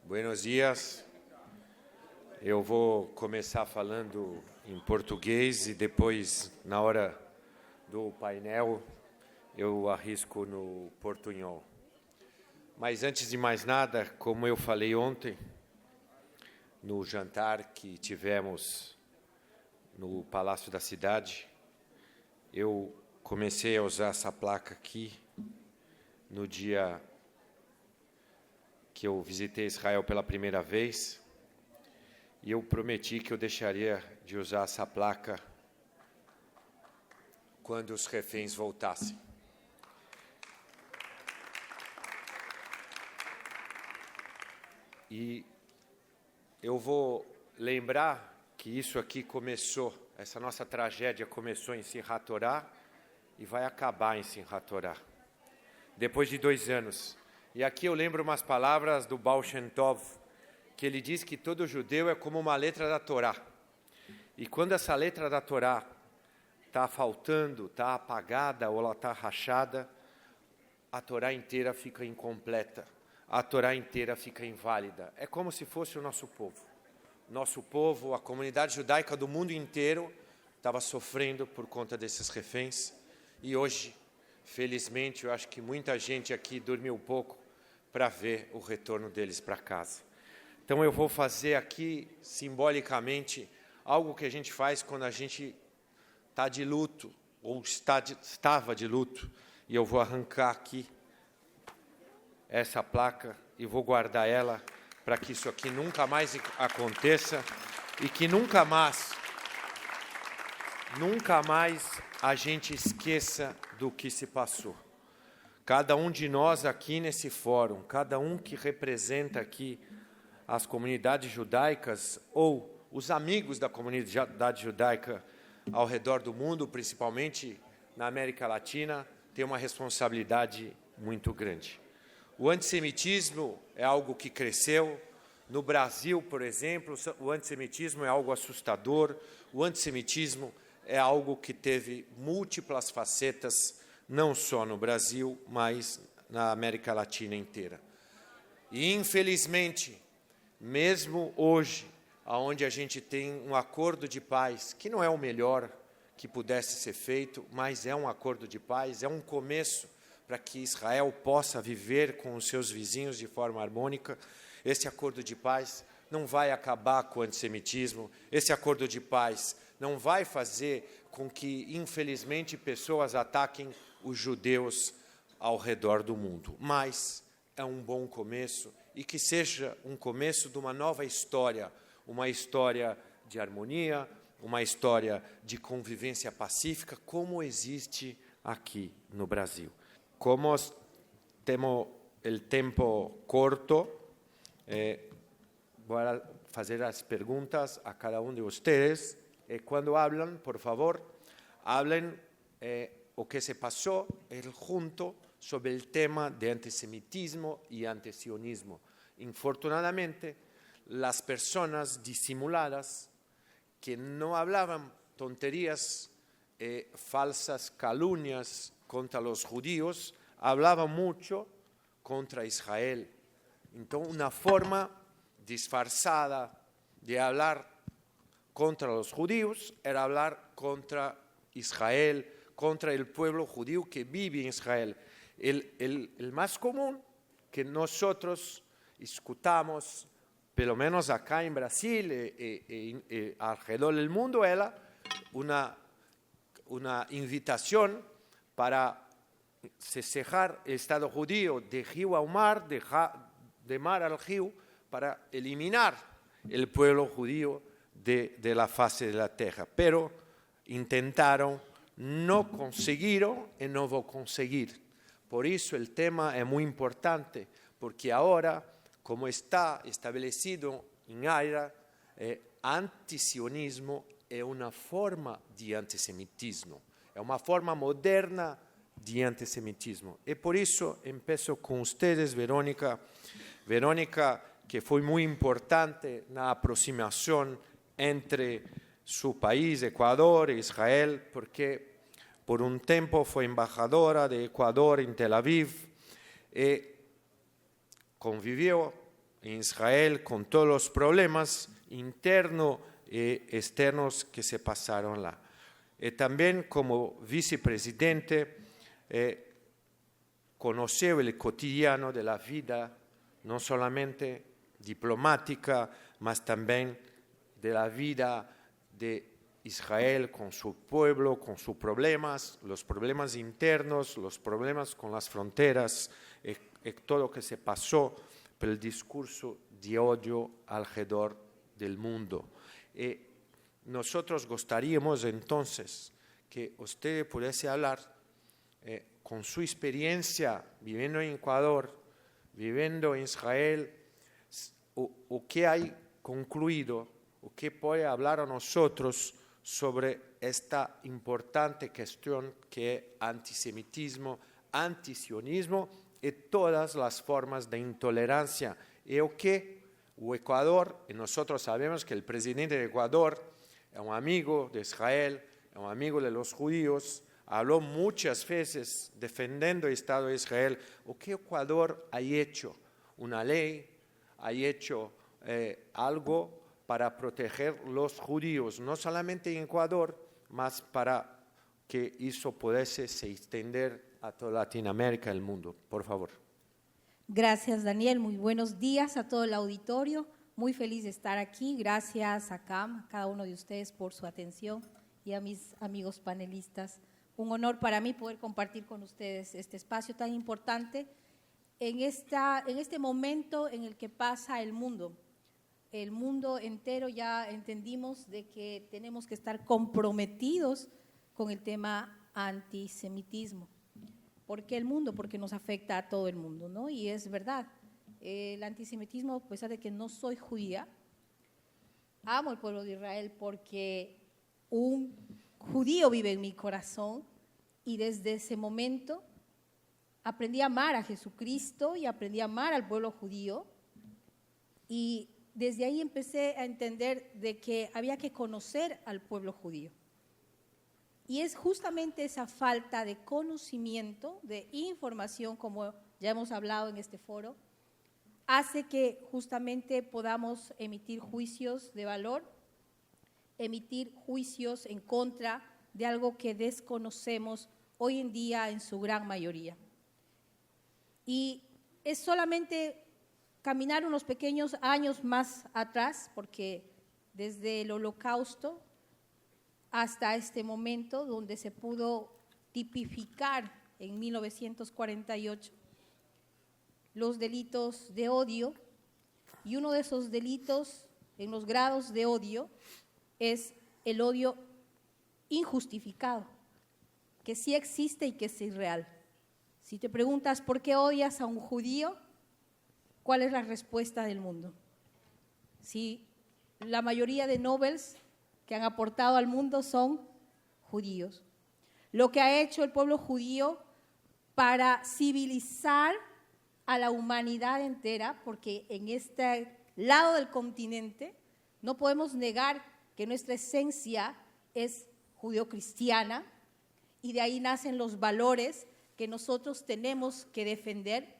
Buenos dias. Eu vou começar falando em português e depois, na hora do painel, eu arrisco no portunhol. Mas antes de mais nada, como eu falei ontem, no jantar que tivemos no Palácio da Cidade, eu comecei a usar essa placa aqui no dia que eu visitei Israel pela primeira vez, e eu prometi que eu deixaria de usar essa placa quando os reféns voltassem. E eu vou lembrar que isso aqui começou, essa nossa tragédia começou em Simchat Torah e vai acabar em Simchat Torah, depois de 2 anos. E aqui eu lembro umas palavras do Baal Shem Tov, que ele diz que todo judeu é como uma letra da Torá. E quando essa letra da Torá está faltando, está apagada ou ela está rachada, a Torá inteira fica incompleta, a Torá inteira fica inválida. É como se fosse o nosso povo. Nosso povo, a comunidade judaica do mundo inteiro, estava sofrendo por conta desses reféns. E hoje, felizmente, eu acho que muita gente aqui dormiu pouco para ver o retorno deles para casa. Então eu vou fazer aqui, simbolicamente, algo que a gente faz quando a gente está de luto, ou estava de luto, e eu vou arrancar aqui essa placa e vou guardar ela para que isso aqui nunca mais aconteça e que nunca mais a gente esqueça do que se passou. Cada um de nós aqui nesse fórum, cada um que representa aqui as comunidades judaicas ou os amigos da comunidade judaica ao redor do mundo, principalmente na América Latina, tem uma responsabilidade muito grande. O antissemitismo é algo que cresceu. No Brasil, por exemplo, o antissemitismo é algo assustador. O antissemitismo é algo que teve múltiplas facetas, não só no Brasil, mas na América Latina inteira. E, infelizmente, mesmo hoje, onde a gente tem um acordo de paz, que não é o melhor que pudesse ser feito, mas é um acordo de paz, é um começo para que Israel possa viver com os seus vizinhos de forma harmônica. Esse acordo de paz não vai acabar com o antissemitismo, esse acordo de paz não vai fazer com que, infelizmente, pessoas ataquem os judeus ao redor do mundo. Mas é um bom começo e que seja um começo de uma nova história, uma história de harmonia, uma história de convivência pacífica, como existe aqui no Brasil. Como temos o tempo curto, vou fazer as perguntas a cada um de vocês. Quando hablan, por favor, hablen o que se pasó junto sobre el tema de antisemitismo y antisionismo. Infortunadamente, las personas disimuladas que no hablaban tonterías, falsas calumnias contra los judíos, hablaban mucho contra Israel. Entonces, una forma disfrazada de hablar contra los judíos era hablar contra Israel, contra el pueblo judío que vive en Israel. El más común que nosotros escuchamos, pelo menos acá en Brasil y alrededor del mundo, era una invitación para cejar el Estado judío de río a mar, de mar al río, para eliminar el pueblo judío de la faz de la tierra. Pero intentaron, no consiguieron y no van a conseguir. Por eso el tema es muy importante, porque ahora, como está establecido en AIRA, antisionismo es una forma de antisemitismo, es una forma moderna de antisemitismo. Y por eso empiezo con ustedes, Verónica. Verónica, que fue muy importante en la aproximación entre su país, Ecuador, e Israel, porque por un tiempo fue embajadora de Ecuador en Tel Aviv y convivió en Israel con todos los problemas internos y externos que se pasaron lá. También como vicepresidente conoció el cotidiano de la vida, no solamente diplomática, mas también de la vida de Israel con su pueblo, con sus problemas, los problemas internos, los problemas con las fronteras, todo lo que se pasó por el discurso de odio alrededor del mundo. Nosotros gustaríamos entonces que usted pudiese hablar con su experiencia viviendo en Ecuador, viviendo en Israel, o qué hay concluido, o qué puede hablar a nosotros sobre esta importante cuestión que es antisemitismo, antisionismo y todas las formas de intolerancia. Y o que o Ecuador, y nosotros sabemos que el presidente de Ecuador es un amigo de Israel, es un amigo de los judíos, habló muchas veces defendiendo el Estado de Israel. ¿O qué Ecuador ha hecho? Una ley, ha hecho algo para proteger los judíos, no solamente en Ecuador, mas para que eso pudiese se extender a toda Latinoamérica y el mundo. Por favor. Gracias, Daniel. Muy buenos días a todo el auditorio. Muy feliz de estar aquí. Gracias a Cam, a cada uno de ustedes por su atención y a mis amigos panelistas. Un honor para mí poder compartir con ustedes este espacio tan importante en este momento en el que pasa el mundo. El mundo entero ya entendimos de que tenemos que estar comprometidos con el tema antisemitismo. ¿Por qué el mundo? Porque nos afecta a todo el mundo, ¿no? Y es verdad, el antisemitismo, a pesar de que no soy judía, amo el pueblo de Israel porque un judío vive en mi corazón y desde ese momento aprendí a amar a Jesucristo y aprendí a amar al pueblo judío y desde ahí empecé a entender de que había que conocer al pueblo judío. Y es justamente esa falta de conocimiento, de información, como ya hemos hablado en este foro, hace que justamente podamos emitir juicios de valor, emitir juicios en contra de algo que desconocemos hoy en día en su gran mayoría. Y es solamente caminar unos pequeños años más atrás, porque desde el Holocausto hasta este momento, donde se pudo tipificar en 1948 los delitos de odio, y uno de esos delitos en los grados de odio es el odio injustificado, que sí existe y que es irreal. Si te preguntas por qué odias a un judío, ¿cuál es la respuesta del mundo? Si la mayoría de Nobels que han aportado al mundo son judíos. Lo que ha hecho el pueblo judío para civilizar a la humanidad entera, porque en este lado del continente no podemos negar que nuestra esencia es judeocristiana y de ahí nacen los valores que nosotros tenemos que defender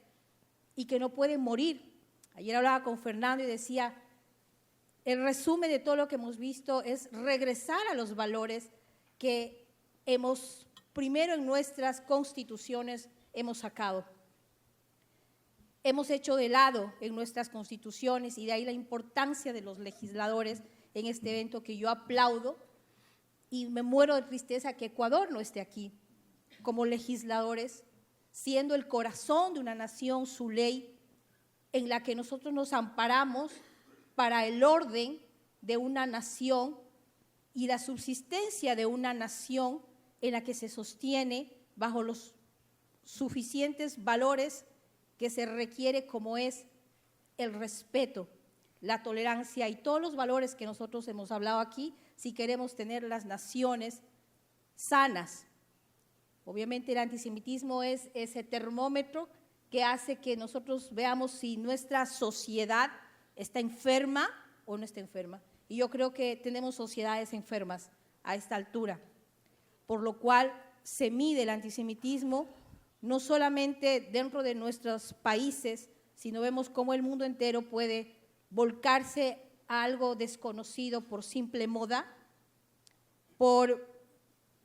y que no pueden morir. Ayer hablaba con Fernando y decía, el resumen de todo lo que hemos visto es regresar a los valores que primero en nuestras constituciones hemos sacado. Hemos hecho de lado en nuestras constituciones y de ahí la importancia de los legisladores en este evento que yo aplaudo y me muero de tristeza que Ecuador no esté aquí como legisladores, siendo el corazón de una nación su ley en la que nosotros nos amparamos para el orden de una nación y la subsistencia de una nación en la que se sostiene bajo los suficientes valores que se requiere, como es el respeto, la tolerancia y todos los valores que nosotros hemos hablado aquí, si queremos tener las naciones sanas. Obviamente el antisemitismo es ese termómetro que hace que nosotros veamos si nuestra sociedad está enferma o no está enferma. Y yo creo que tenemos sociedades enfermas a esta altura, por lo cual se mide el antisemitismo no solamente dentro de nuestros países, sino vemos cómo el mundo entero puede volcarse a algo desconocido por simple moda, por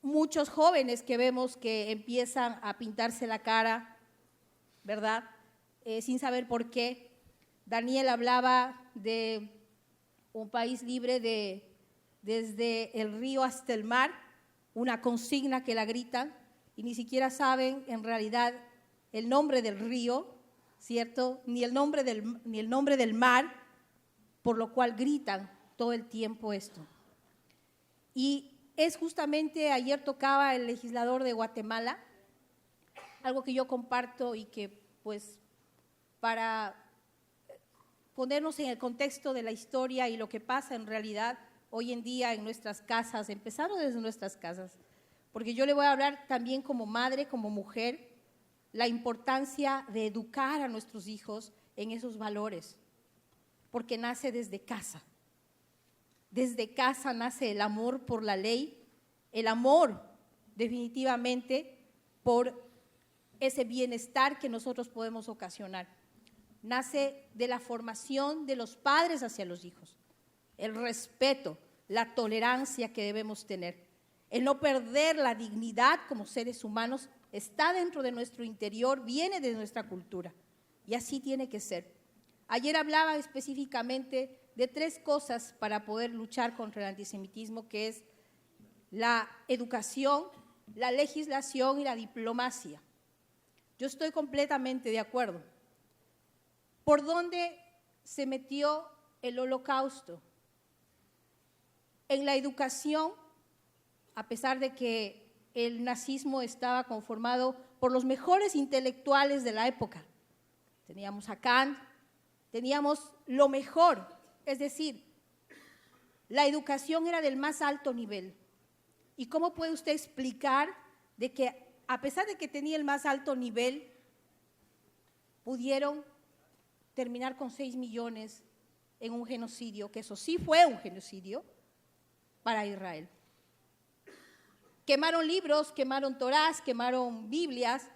muchos jóvenes que vemos que empiezan a pintarse la cara, ¿verdad? Sin saber por qué. Daniel hablaba de un país libre desde el río hasta el mar, una consigna que la gritan y ni siquiera saben en realidad el nombre del río, ¿cierto? Ni el nombre del mar, por lo cual gritan todo el tiempo esto. Y es justamente, ayer tocaba el legislador de Guatemala, algo que yo comparto y que pues para ponernos en el contexto de la historia y lo que pasa en realidad hoy en día en nuestras casas, empezando desde nuestras casas, porque yo le voy a hablar también como madre, como mujer, la importancia de educar a nuestros hijos en esos valores, porque nace desde casa. Desde casa nace el amor por la ley, el amor definitivamente por ese bienestar que nosotros podemos ocasionar. Nace de la formación de los padres hacia los hijos, el respeto, la tolerancia que debemos tener, el no perder la dignidad como seres humanos está dentro de nuestro interior, viene de nuestra cultura y así tiene que ser. Ayer hablaba específicamente de 3 cosas para poder luchar contra el antisemitismo, que es la educación, la legislación y la diplomacia. Yo estoy completamente de acuerdo. ¿Por dónde se metió el Holocausto? En la educación, a pesar de que el nazismo estaba conformado por los mejores intelectuales de la época. Teníamos a Kant, teníamos lo mejor, es decir, la educación era del más alto nivel. ¿Y cómo puede usted explicar de que a pesar de que tenía el más alto nivel, pudieron terminar con 6 millones en un genocidio, que eso sí fue un genocidio para Israel? Quemaron libros, quemaron Torás, quemaron Biblias,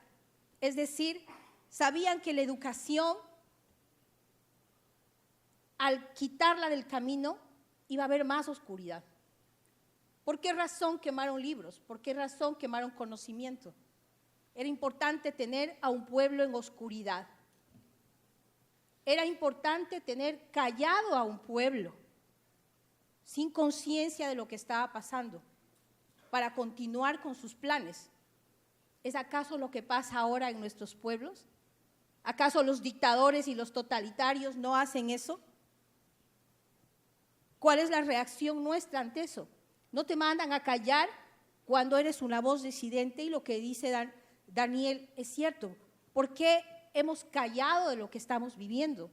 es decir, sabían que la educación, al quitarla del camino, iba a haber más oscuridad. ¿Por qué razón quemaron libros? ¿Por qué razón quemaron conocimiento? Era importante tener a un pueblo en oscuridad. Era importante tener callado a un pueblo, sin conciencia de lo que estaba pasando, para continuar con sus planes. ¿Es acaso lo que pasa ahora en nuestros pueblos? ¿Acaso los dictadores y los totalitarios no hacen eso? ¿Cuál es la reacción nuestra ante eso? No te mandan a callar cuando eres una voz disidente y lo que dice Daniel es cierto. ¿Por qué hemos callado de lo que estamos viviendo?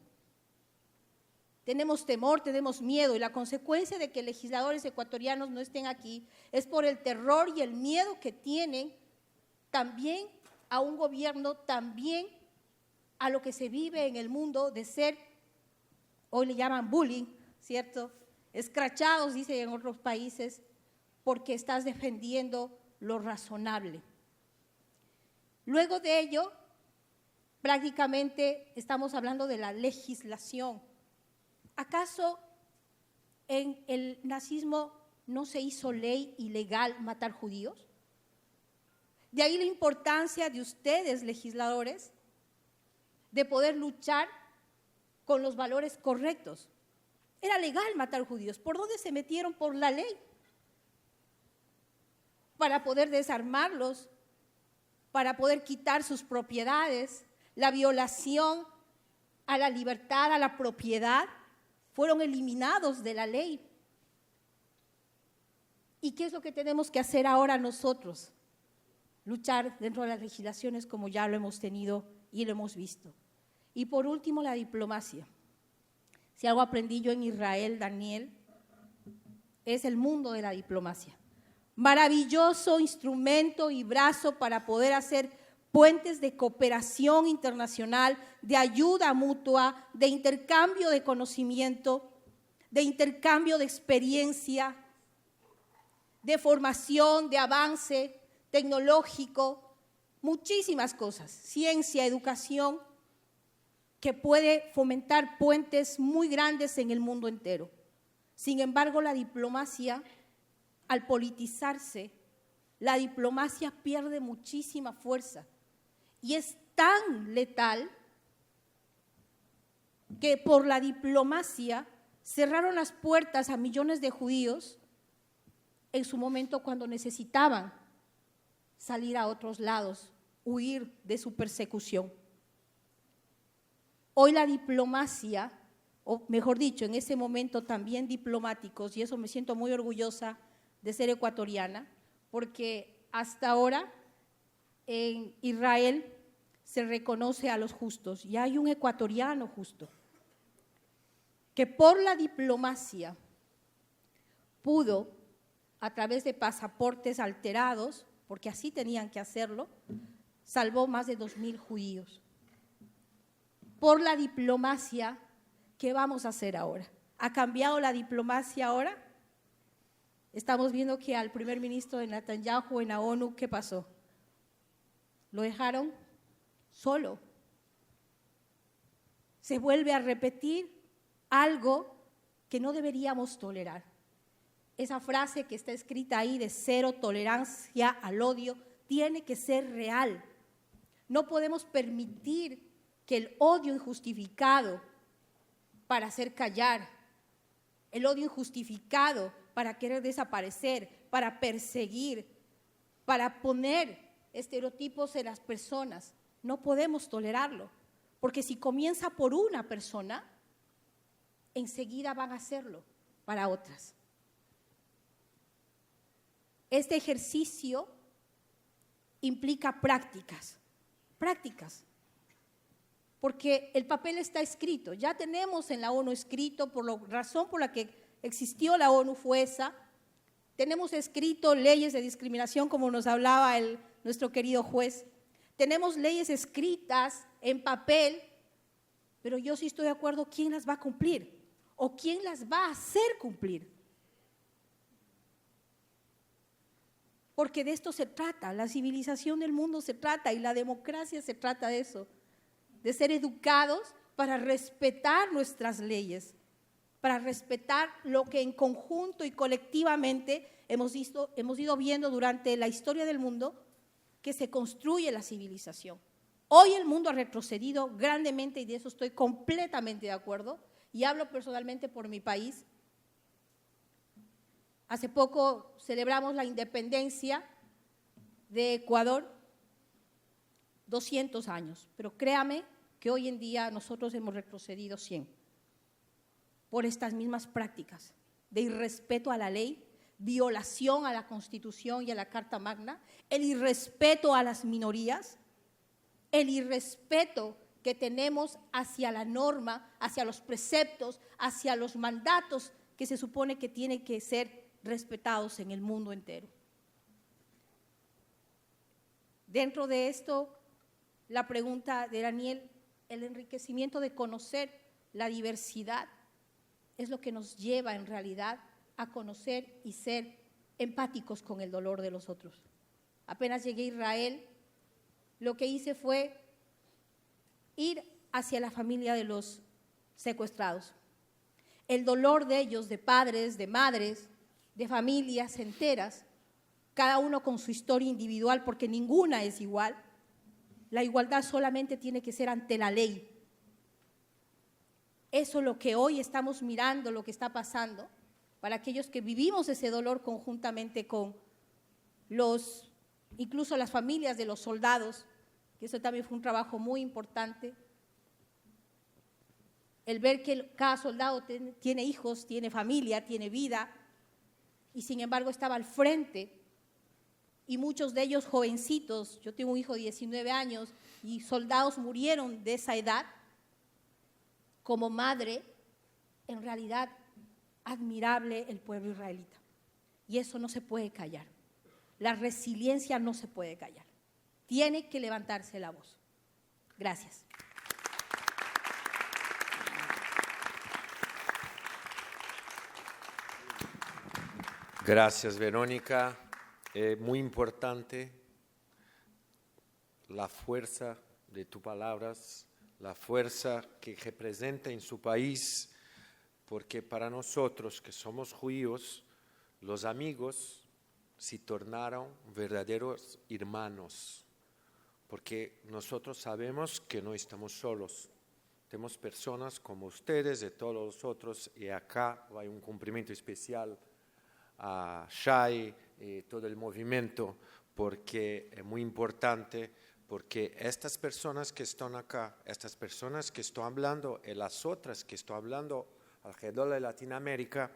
Tenemos temor, tenemos miedo y la consecuencia de que legisladores ecuatorianos no estén aquí es por el terror y el miedo que tienen también a un gobierno, también a lo que se vive en el mundo de ser, hoy le llaman bullying, ¿cierto? Escrachados, dicen en otros países, porque estás defendiendo lo razonable. Luego de ello, prácticamente estamos hablando de la legislación. ¿Acaso en el nazismo no se hizo ley ilegal matar judíos? De ahí la importancia de ustedes, legisladores, de poder luchar con los valores correctos. Era legal matar judíos. ¿Por dónde se metieron? Por la ley. Para poder desarmarlos, para poder quitar sus propiedades, la violación a la libertad, a la propiedad, fueron eliminados de la ley. ¿Y qué es lo que tenemos que hacer ahora nosotros? Luchar dentro de las legislaciones como ya lo hemos tenido y lo hemos visto. Y por último, la diplomacia. Si algo aprendí yo en Israel, Daniel, es el mundo de la diplomacia. Maravilloso instrumento y brazo para poder hacer puentes de cooperación internacional, de ayuda mutua, de intercambio de conocimiento, de intercambio de experiencia, de formación, de avance tecnológico, muchísimas cosas, ciencia, educación, que puede fomentar puentes muy grandes en el mundo entero. Sin embargo, la diplomacia, al politizarse, la diplomacia pierde muchísima fuerza y es tan letal que por la diplomacia cerraron las puertas a millones de judíos en su momento cuando necesitaban salir a otros lados, huir de su persecución. Hoy la diplomacia, o mejor dicho, en ese momento también diplomáticos, y eso me siento muy orgullosa de ser ecuatoriana, porque hasta ahora en Israel se reconoce a los justos, y hay un ecuatoriano justo, que por la diplomacia pudo, a través de pasaportes alterados, porque así tenían que hacerlo, salvó más de 2.000 judíos. Por la diplomacia, ¿qué vamos a hacer ahora? ¿Ha cambiado la diplomacia ahora? Estamos viendo que al primer ministro de Netanyahu en la ONU, ¿qué pasó? Lo dejaron solo. Se vuelve a repetir algo que no deberíamos tolerar. Esa frase que está escrita ahí de cero tolerancia al odio tiene que ser real. No podemos permitir que el odio injustificado para hacer callar, el odio injustificado para querer desaparecer, para perseguir, para poner estereotipos en las personas, no podemos tolerarlo, porque si comienza por una persona, enseguida van a hacerlo para otras. Este ejercicio implica prácticas, porque el papel está escrito, ya tenemos en la ONU escrito, por la razón por la que existió la ONU fue esa, tenemos escrito leyes de discriminación como nos hablaba nuestro querido juez, tenemos leyes escritas en papel, pero yo sí estoy de acuerdo, ¿quién las va a cumplir? ¿O quién las va a hacer cumplir? Porque de esto se trata, la civilización del mundo se trata y la democracia se trata de eso, de ser educados para respetar nuestras leyes, para respetar lo que en conjunto y colectivamente hemos ido viendo durante la historia del mundo, que se construye la civilización. Hoy el mundo ha retrocedido grandemente y de eso estoy completamente de acuerdo y hablo personalmente por mi país. Hace poco celebramos la independencia de Ecuador, 200 años, pero créame que hoy en día nosotros hemos retrocedido 100 por estas mismas prácticas de irrespeto a la ley, violación a la Constitución y a la Carta Magna, el irrespeto a las minorías, el irrespeto que tenemos hacia la norma, hacia los preceptos, hacia los mandatos que se supone que tienen que ser respetados en el mundo entero. Dentro de esto, la pregunta de Daniel, el enriquecimiento de conocer la diversidad es lo que nos lleva en realidad a conocer y ser empáticos con el dolor de los otros. Apenas llegué a Israel, lo que hice fue ir hacia la familia de los secuestrados. El dolor de ellos, de padres, de madres, de familias enteras, cada uno con su historia individual, porque ninguna es igual. La igualdad solamente tiene que ser ante la ley. Eso es lo que hoy estamos mirando, lo que está pasando, para aquellos que vivimos ese dolor conjuntamente con incluso las familias de los soldados, que eso también fue un trabajo muy importante. El ver que cada soldado tiene hijos, tiene familia, tiene vida, y sin embargo estaba al frente, y muchos de ellos jovencitos. Yo tengo un hijo de 19 años, y soldados murieron de esa edad. Como madre, en realidad, admirable el pueblo israelita. Y eso no se puede callar. La resiliencia no se puede callar. Tiene que levantarse la voz. Gracias. Gracias, Verónica. Muy importante la fuerza de tus palabras, la fuerza que representa en su país, porque para nosotros que somos judíos, los amigos se tornaron verdaderos hermanos, porque nosotros sabemos que no estamos solos. Tenemos personas como ustedes y todos los otros, y acá hay un cumplimiento especial a Shai y todo el movimiento, porque es muy importante, porque estas personas que están acá, estas personas que están hablando y las otras que están hablando alrededor de Latinoamérica,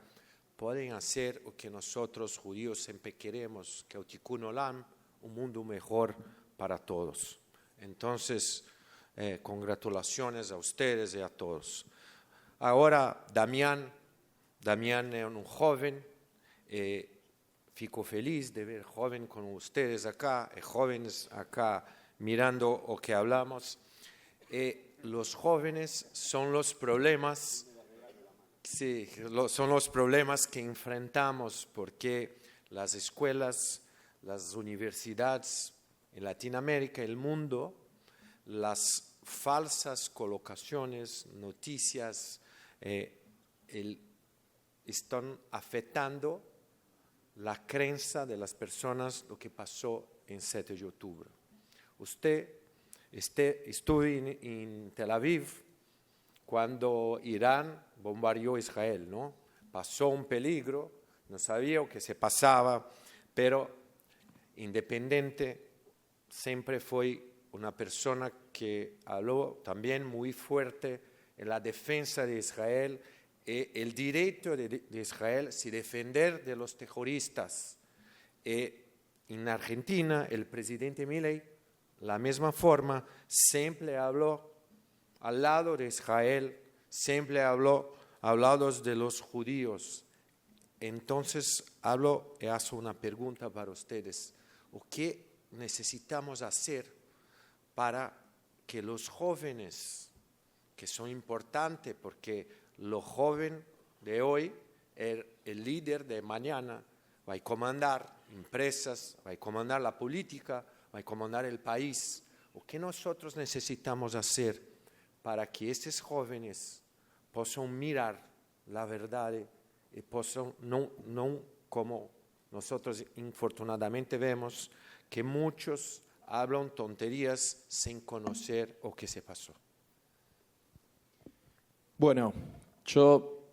pueden hacer lo que nosotros judíos siempre queremos, que el Tikkun Olam, un mundo mejor para todos. Entonces, congratulaciones a ustedes y a todos. Ahora, Damián es un joven, fico feliz de ver joven con ustedes acá, jóvenes acá mirando lo que hablamos. Los jóvenes son los problemas, sí, son los problemas que enfrentamos, porque las escuelas, las universidades en Latinoamérica, el mundo, las falsas colocaciones, noticias, están afectando la creencia de las personas lo que pasó en 7 de octubre. Usted estuvo en Tel Aviv cuando Irán bombardeó Israel, ¿no? Pasó un peligro, no sabía lo que se pasaba, pero independiente siempre fue una persona que habló también muy fuerte en la defensa de Israel y el derecho de Israel a defender de los terroristas. En Argentina, el presidente Milei, la misma forma, siempre habló al lado de Israel, siempre habló al lado de los judíos. Entonces, hablo y hago una pregunta para ustedes. ¿Qué necesitamos hacer para que los jóvenes, que son importantes, porque los jóvenes de hoy, el líder de mañana, va a comandar empresas, va a comandar la política, va a comandar el país? ¿O qué nosotros necesitamos hacer para que estos jóvenes puedan mirar la verdad y puedan, no como nosotros infortunadamente vemos, que muchos hablan tonterías sin conocer lo que se pasó? Bueno, yo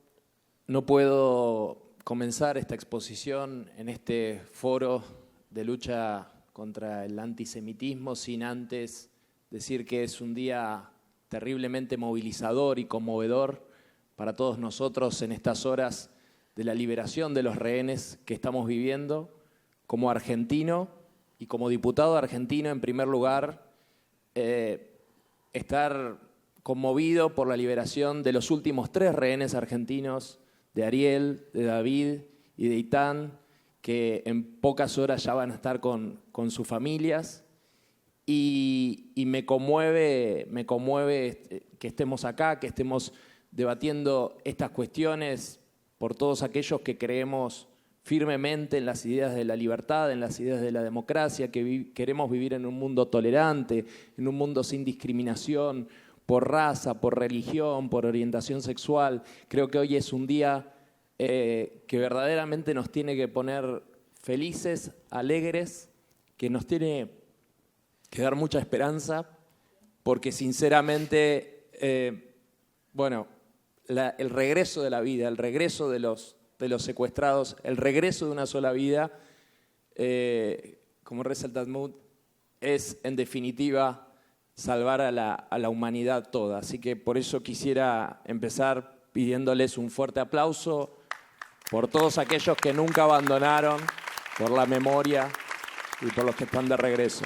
no puedo comenzar esta exposición en este foro de lucha contra el antisemitismo sin antes decir que es un día terriblemente movilizador y conmovedor para todos nosotros en estas horas de la liberación de los rehenes que estamos viviendo. Como argentino y como diputado argentino, en primer lugar, estar conmovido por la liberación de los últimos 3 rehenes argentinos, de Ariel, de David y de Itán, que en pocas horas ya van a estar con sus familias. Y me conmueve que estemos acá, que estemos debatiendo estas cuestiones por todos aquellos que creemos firmemente en las ideas de la libertad, en las ideas de la democracia, que queremos vivir en un mundo tolerante, en un mundo sin discriminación por raza, por religión, por orientación sexual. Creo que hoy es un día que verdaderamente nos tiene que poner felices, alegres, que nos tiene que dar mucha esperanza, porque sinceramente, el regreso de la vida, el regreso de los secuestrados, el regreso de una sola vida, como reza el Talmud, es en definitiva salvar a la humanidad toda. Así que por eso quisiera empezar pidiéndoles un fuerte aplauso por todos aquellos que nunca abandonaron, por la memoria y por los que están de regreso.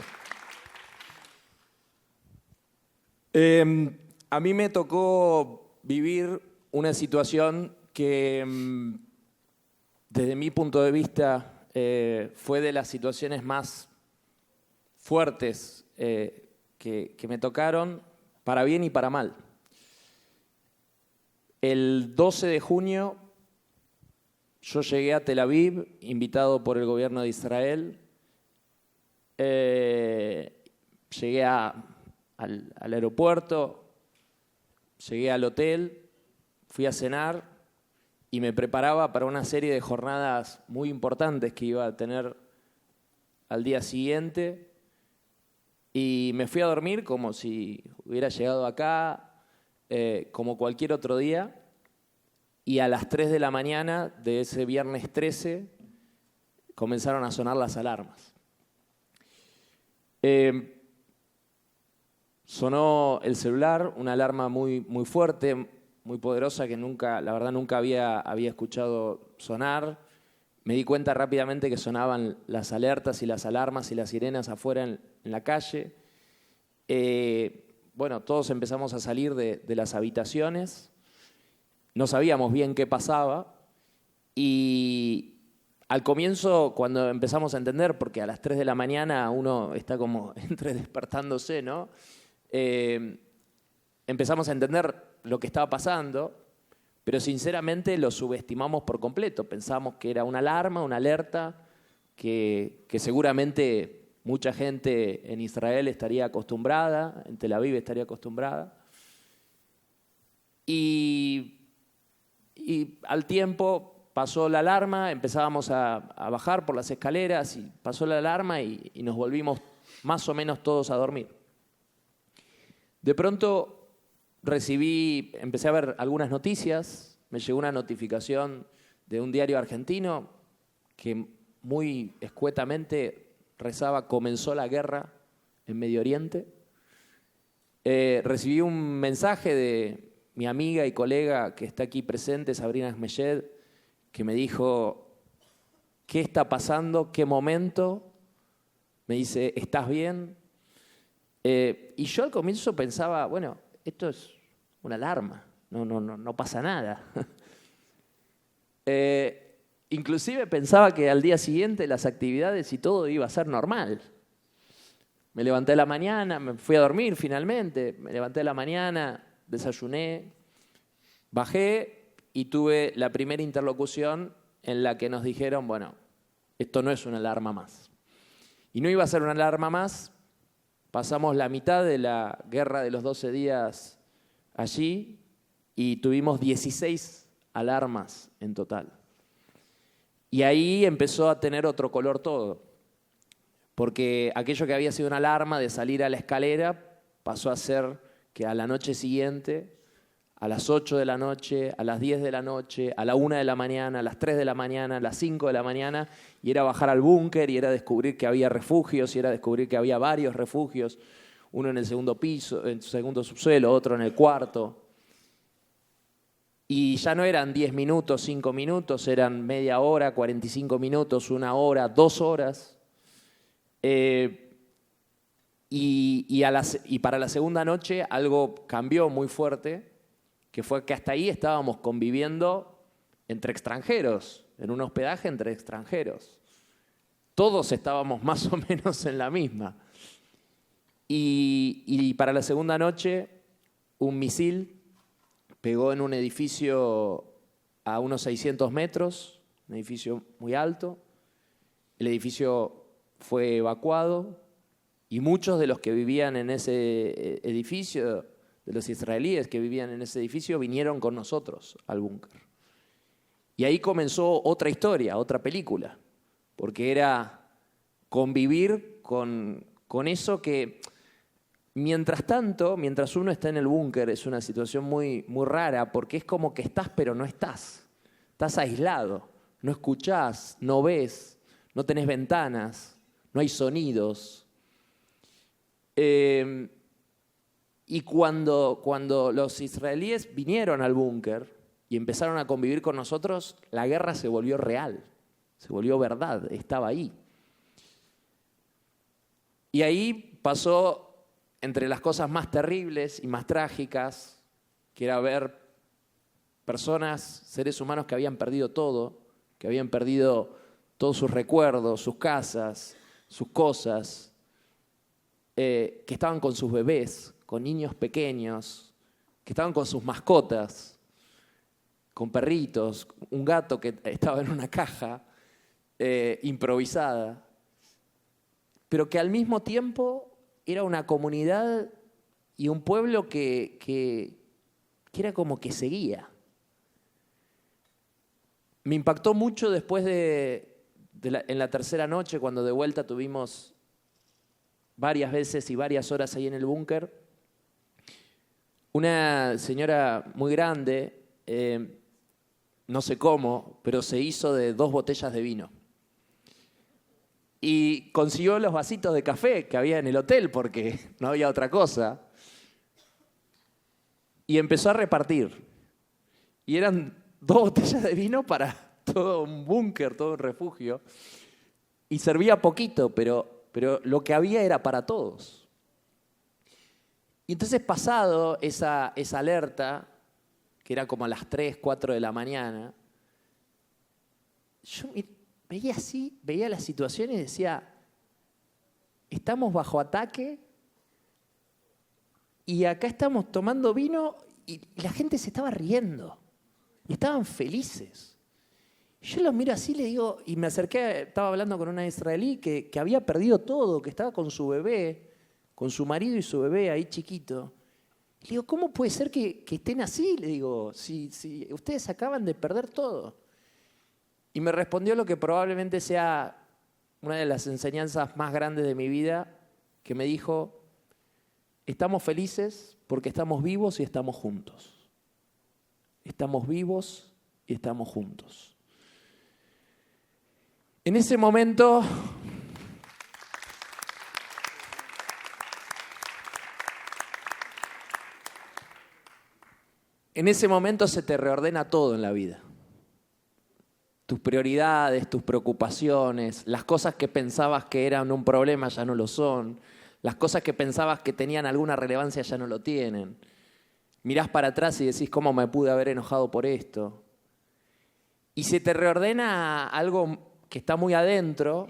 A mí me tocó vivir una situación que, desde mi punto de vista, fue de las situaciones más fuertes que me tocaron, para bien y para mal. El 12 de junio yo llegué a Tel Aviv, invitado por el gobierno de Israel. Llegué al aeropuerto, llegué al hotel, fui a cenar y me preparaba para una serie de jornadas muy importantes que iba a tener al día siguiente. Y me fui a dormir como si hubiera llegado acá, como cualquier otro día. Y a las 3 de la mañana de ese viernes 13 comenzaron a sonar las alarmas. Sonó el celular, una alarma muy, muy fuerte, muy poderosa que la verdad nunca había escuchado sonar. Me di cuenta rápidamente que sonaban las alertas y las alarmas y las sirenas afuera en la calle. Bueno, todos empezamos a salir de las habitaciones. No sabíamos bien qué pasaba. Y al comienzo, cuando empezamos a entender, porque a las 3 de la mañana uno está como entre despertándose, ¿no? Empezamos a entender lo que estaba pasando, pero sinceramente lo subestimamos por completo. Pensamos que era una alarma, una alerta, que seguramente mucha gente en Israel estaría acostumbrada, en Tel Aviv estaría acostumbrada. Y al tiempo pasó la alarma, empezábamos a bajar por las escaleras y pasó la alarma y nos volvimos más o menos todos a dormir. De pronto empecé a ver algunas noticias, me llegó una notificación de un diario argentino que muy escuetamente rezaba: comenzó la guerra en Medio Oriente. Recibí un mensaje de mi amiga y colega que está aquí presente, Sabrina Esmeyed, que me dijo: ¿qué está pasando? ¿Qué momento? Me dice: ¿estás bien? Y yo al comienzo pensaba, bueno, esto es una alarma, no pasa nada. Inclusive pensaba que al día siguiente las actividades y todo iba a ser normal. Me levanté a la mañana, me fui a dormir finalmente, me levanté a la mañana, desayuné, bajé y tuve la primera interlocución en la que nos dijeron, bueno, esto no es una alarma más. Y no iba a ser una alarma más. Pasamos la mitad de la guerra de los 12 días allí y tuvimos 16 alarmas en total. Y ahí empezó a tener otro color todo, porque aquello que había sido una alarma de salir a la escalera pasó a ser que a la noche siguiente, a las 8 de la noche, a las 10 de la noche, a la 1 de la mañana, a las 3 de la mañana, a las 5 de la mañana, y era bajar al búnker, y era descubrir que había refugios, y era descubrir que había varios refugios, uno en el segundo piso, en el segundo subsuelo, otro en el cuarto. Y ya no eran 10 minutos, 5 minutos, eran media hora, 45 minutos, 1 hora, 2 horas. Y para la segunda noche algo cambió muy fuerte, que fue que hasta ahí estábamos conviviendo entre extranjeros, en un hospedaje entre extranjeros. Todos estábamos más o menos en la misma. Y para la segunda noche, un misil pegó en un edificio a unos 600 metros, un edificio muy alto. El edificio fue evacuado y muchos de los que vivían en ese edificio, de los israelíes que vivían en ese edificio, vinieron con nosotros al búnker. Y ahí comenzó otra historia, otra película, porque era convivir con eso que, mientras tanto, mientras uno está en el búnker, es una situación muy, muy rara, porque es como que estás pero no estás. Estás aislado, no escuchás, no ves, no tenés ventanas, no hay sonidos. Y cuando los israelíes vinieron al búnker y empezaron a convivir con nosotros, la guerra se volvió real, se volvió verdad, estaba ahí. Y ahí pasó entre las cosas más terribles y más trágicas, que era ver personas, seres humanos que habían perdido todo, que habían perdido todos sus recuerdos, sus casas, sus cosas, que estaban con sus bebés, con niños pequeños, que estaban con sus mascotas, con perritos, un gato que estaba en una caja improvisada, pero que al mismo tiempo era una comunidad y un pueblo que que era como que seguía. Me impactó mucho después en la tercera noche, cuando de vuelta tuvimos varias veces y varias horas ahí en el búnker. Una señora muy grande, no sé cómo, pero se hizo de 2 botellas de vino. Y consiguió los vasitos de café que había en el hotel, porque no había otra cosa. Y empezó a repartir. Y eran 2 botellas de vino para todo un búnker, todo un refugio. Y servía poquito, pero lo que había era para todos. Y entonces, pasado esa alerta, que era como a las 3, 4 de la mañana, yo veía así, veía la situación y decía, estamos bajo ataque y acá estamos tomando vino y la gente se estaba riendo y estaban felices. Yo los miro así, le digo, y me acerqué, estaba hablando con una israelí que había perdido todo, que estaba con su bebé, con su marido y su bebé ahí chiquito. Le digo, ¿cómo puede ser que estén así? Le digo, si ustedes acaban de perder todo. Y me respondió lo que probablemente sea una de las enseñanzas más grandes de mi vida, que me dijo, estamos felices porque estamos vivos y estamos juntos. Estamos vivos y estamos juntos. En ese momento, se te reordena todo en la vida. Tus prioridades, tus preocupaciones, las cosas que pensabas que eran un problema ya no lo son. Las cosas que pensabas que tenían alguna relevancia ya no lo tienen. Mirás para atrás y decís, ¿cómo me pude haber enojado por esto? Y se te reordena algo que está muy adentro,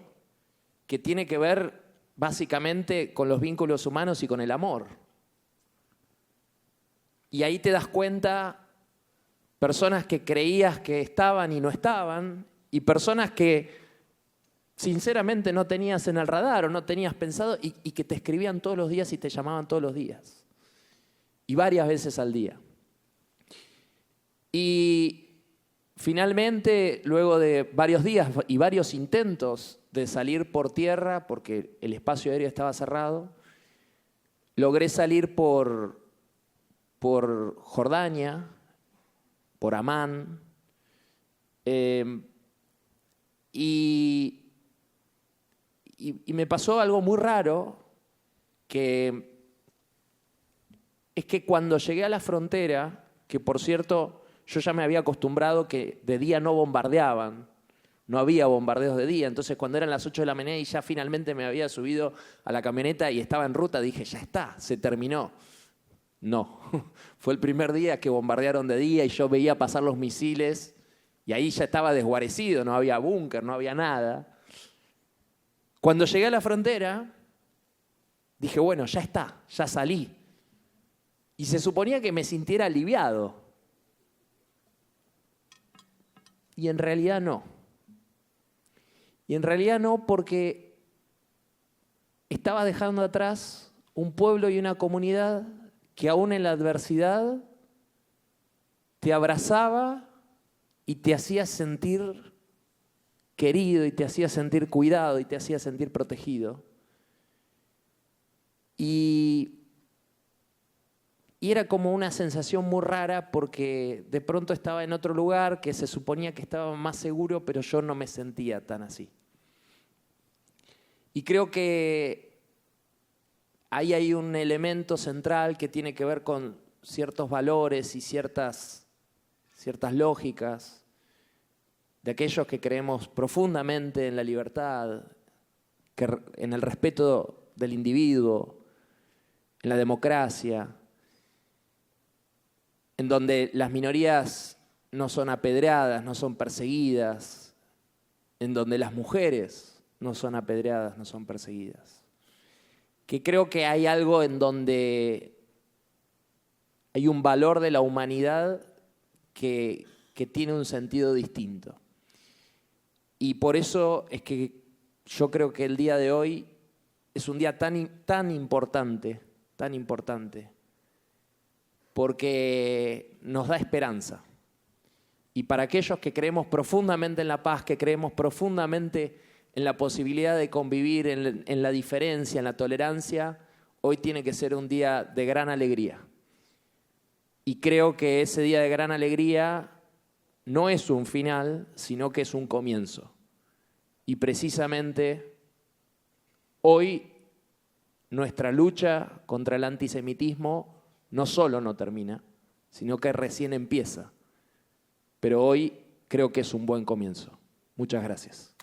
que tiene que ver básicamente con los vínculos humanos y con el amor. Y ahí te das cuenta, personas que creías que estaban y no estaban, y personas que sinceramente no tenías en el radar o no tenías pensado y que te escribían todos los días y te llamaban todos los días. Y varias veces al día. Y finalmente, luego de varios días y varios intentos de salir por tierra, porque el espacio aéreo estaba cerrado, logré salir por Jordania, por Amán, y me pasó algo muy raro, que es que cuando llegué a la frontera, que por cierto yo ya me había acostumbrado que de día no bombardeaban, no había bombardeos de día, entonces cuando eran las 8 de la mañana y ya finalmente me había subido a la camioneta y estaba en ruta, dije, ya está, se terminó. No, fue el primer día que bombardearon de día y yo veía pasar los misiles y ahí ya estaba desguarecido, no había búnker, no había nada. Cuando llegué a la frontera, dije, bueno, ya está, ya salí. Y se suponía que me sintiera aliviado. Y en realidad no. Y en realidad no, porque estaba dejando atrás un pueblo y una comunidad que aún en la adversidad te abrazaba y te hacía sentir querido y te hacía sentir cuidado y te hacía sentir protegido. Y era como una sensación muy rara porque de pronto estaba en otro lugar que se suponía que estaba más seguro, pero yo no me sentía tan así. Y creo que ahí hay un elemento central que tiene que ver con ciertos valores y ciertas lógicas de aquellos que creemos profundamente en la libertad, en el respeto del individuo, en la democracia, en donde las minorías no son apedreadas, no son perseguidas, en donde las mujeres no son apedreadas, no son perseguidas. Que creo que hay algo en donde hay un valor de la humanidad que tiene un sentido distinto. Y por eso es que yo creo que el día de hoy es un día tan importante, porque nos da esperanza. Y para aquellos que creemos profundamente en la paz, que creemos profundamente en la posibilidad de convivir, en la diferencia, en la tolerancia, hoy tiene que ser un día de gran alegría. Y creo que ese día de gran alegría no es un final, sino que es un comienzo. Y precisamente hoy nuestra lucha contra el antisemitismo no solo no termina, sino que recién empieza. Pero hoy creo que es un buen comienzo. Muchas gracias.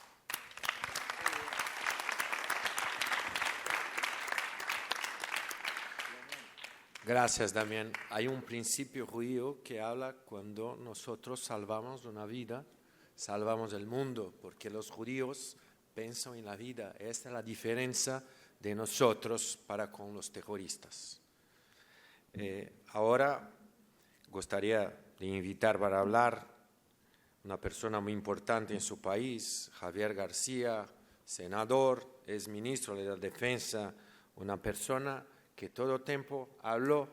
Gracias, Damián. Hay un principio judío que habla cuando nosotros salvamos una vida, salvamos el mundo, porque los judíos piensan en la vida. Esta es la diferencia de nosotros para con los terroristas. Ahora gustaría de invitar para hablar una persona muy importante en su país, Javier García, senador, es ministro de la Defensa, una persona que todo tiempo habló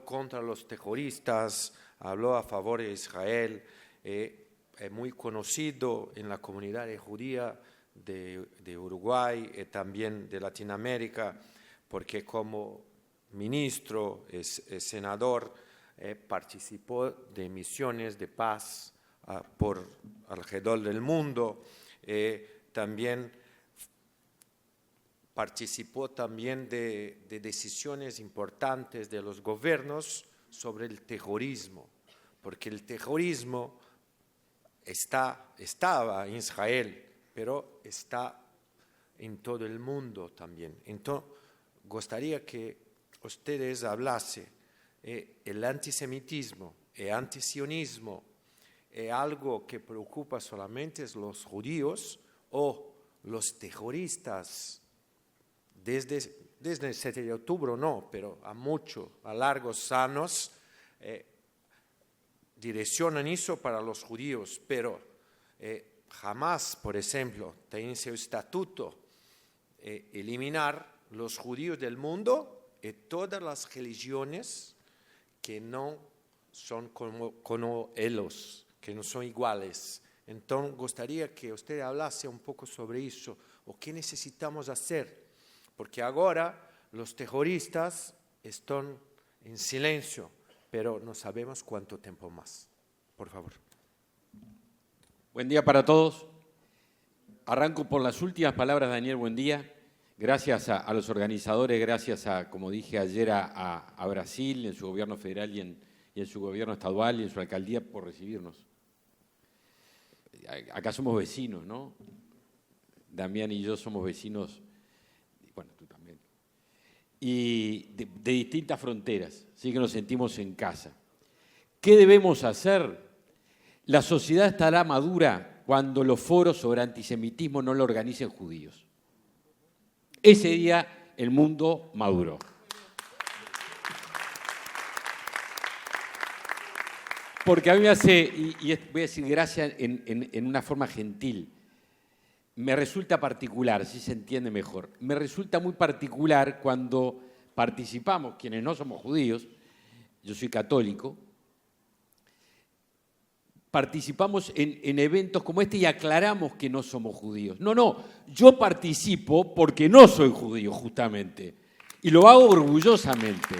contra los terroristas, habló a favor de Israel, es muy conocido en la comunidad judía de Uruguay y también de Latinoamérica, porque como ministro, senador, participó de misiones de paz por alrededor del mundo, también participó también de decisiones importantes de los gobiernos sobre el terrorismo, porque el terrorismo estaba en Israel, pero está en todo el mundo también. Entonces, gustaría que ustedes hablasen el antisemitismo, el antisionismo, ¿es algo que preocupa solamente a los judíos o los terroristas? Desde el 7 de octubre no, pero a largos años direccionan eso para los judíos, pero jamás, por ejemplo, tienen su estatuto eliminar los judíos del mundo y todas las religiones que no son como ellos, que no son iguales. Entonces, gustaría que usted hablase un poco sobre eso, o qué necesitamos hacer. Porque ahora los terroristas están en silencio, pero no sabemos cuánto tiempo más. Por favor. Buen día para todos. Arranco por las últimas palabras, Daniel, buen día. Gracias a los organizadores, gracias como dije ayer, a Brasil, en su gobierno federal y en su gobierno estadual y en su alcaldía por recibirnos. Acá somos vecinos, ¿no? Damián y yo somos vecinos. Bueno, tú también. Y de distintas fronteras, así que nos sentimos en casa. ¿Qué debemos hacer? La sociedad estará madura cuando los foros sobre antisemitismo no lo organicen judíos. Ese día el mundo maduró. Porque a mí me hace, y voy a decir gracias en una forma gentil, me resulta particular, si se entiende mejor, me resulta muy particular cuando participamos, quienes no somos judíos, yo soy católico, participamos en eventos como este y aclaramos que no somos judíos. No, yo participo porque no soy judío, justamente, y lo hago orgullosamente.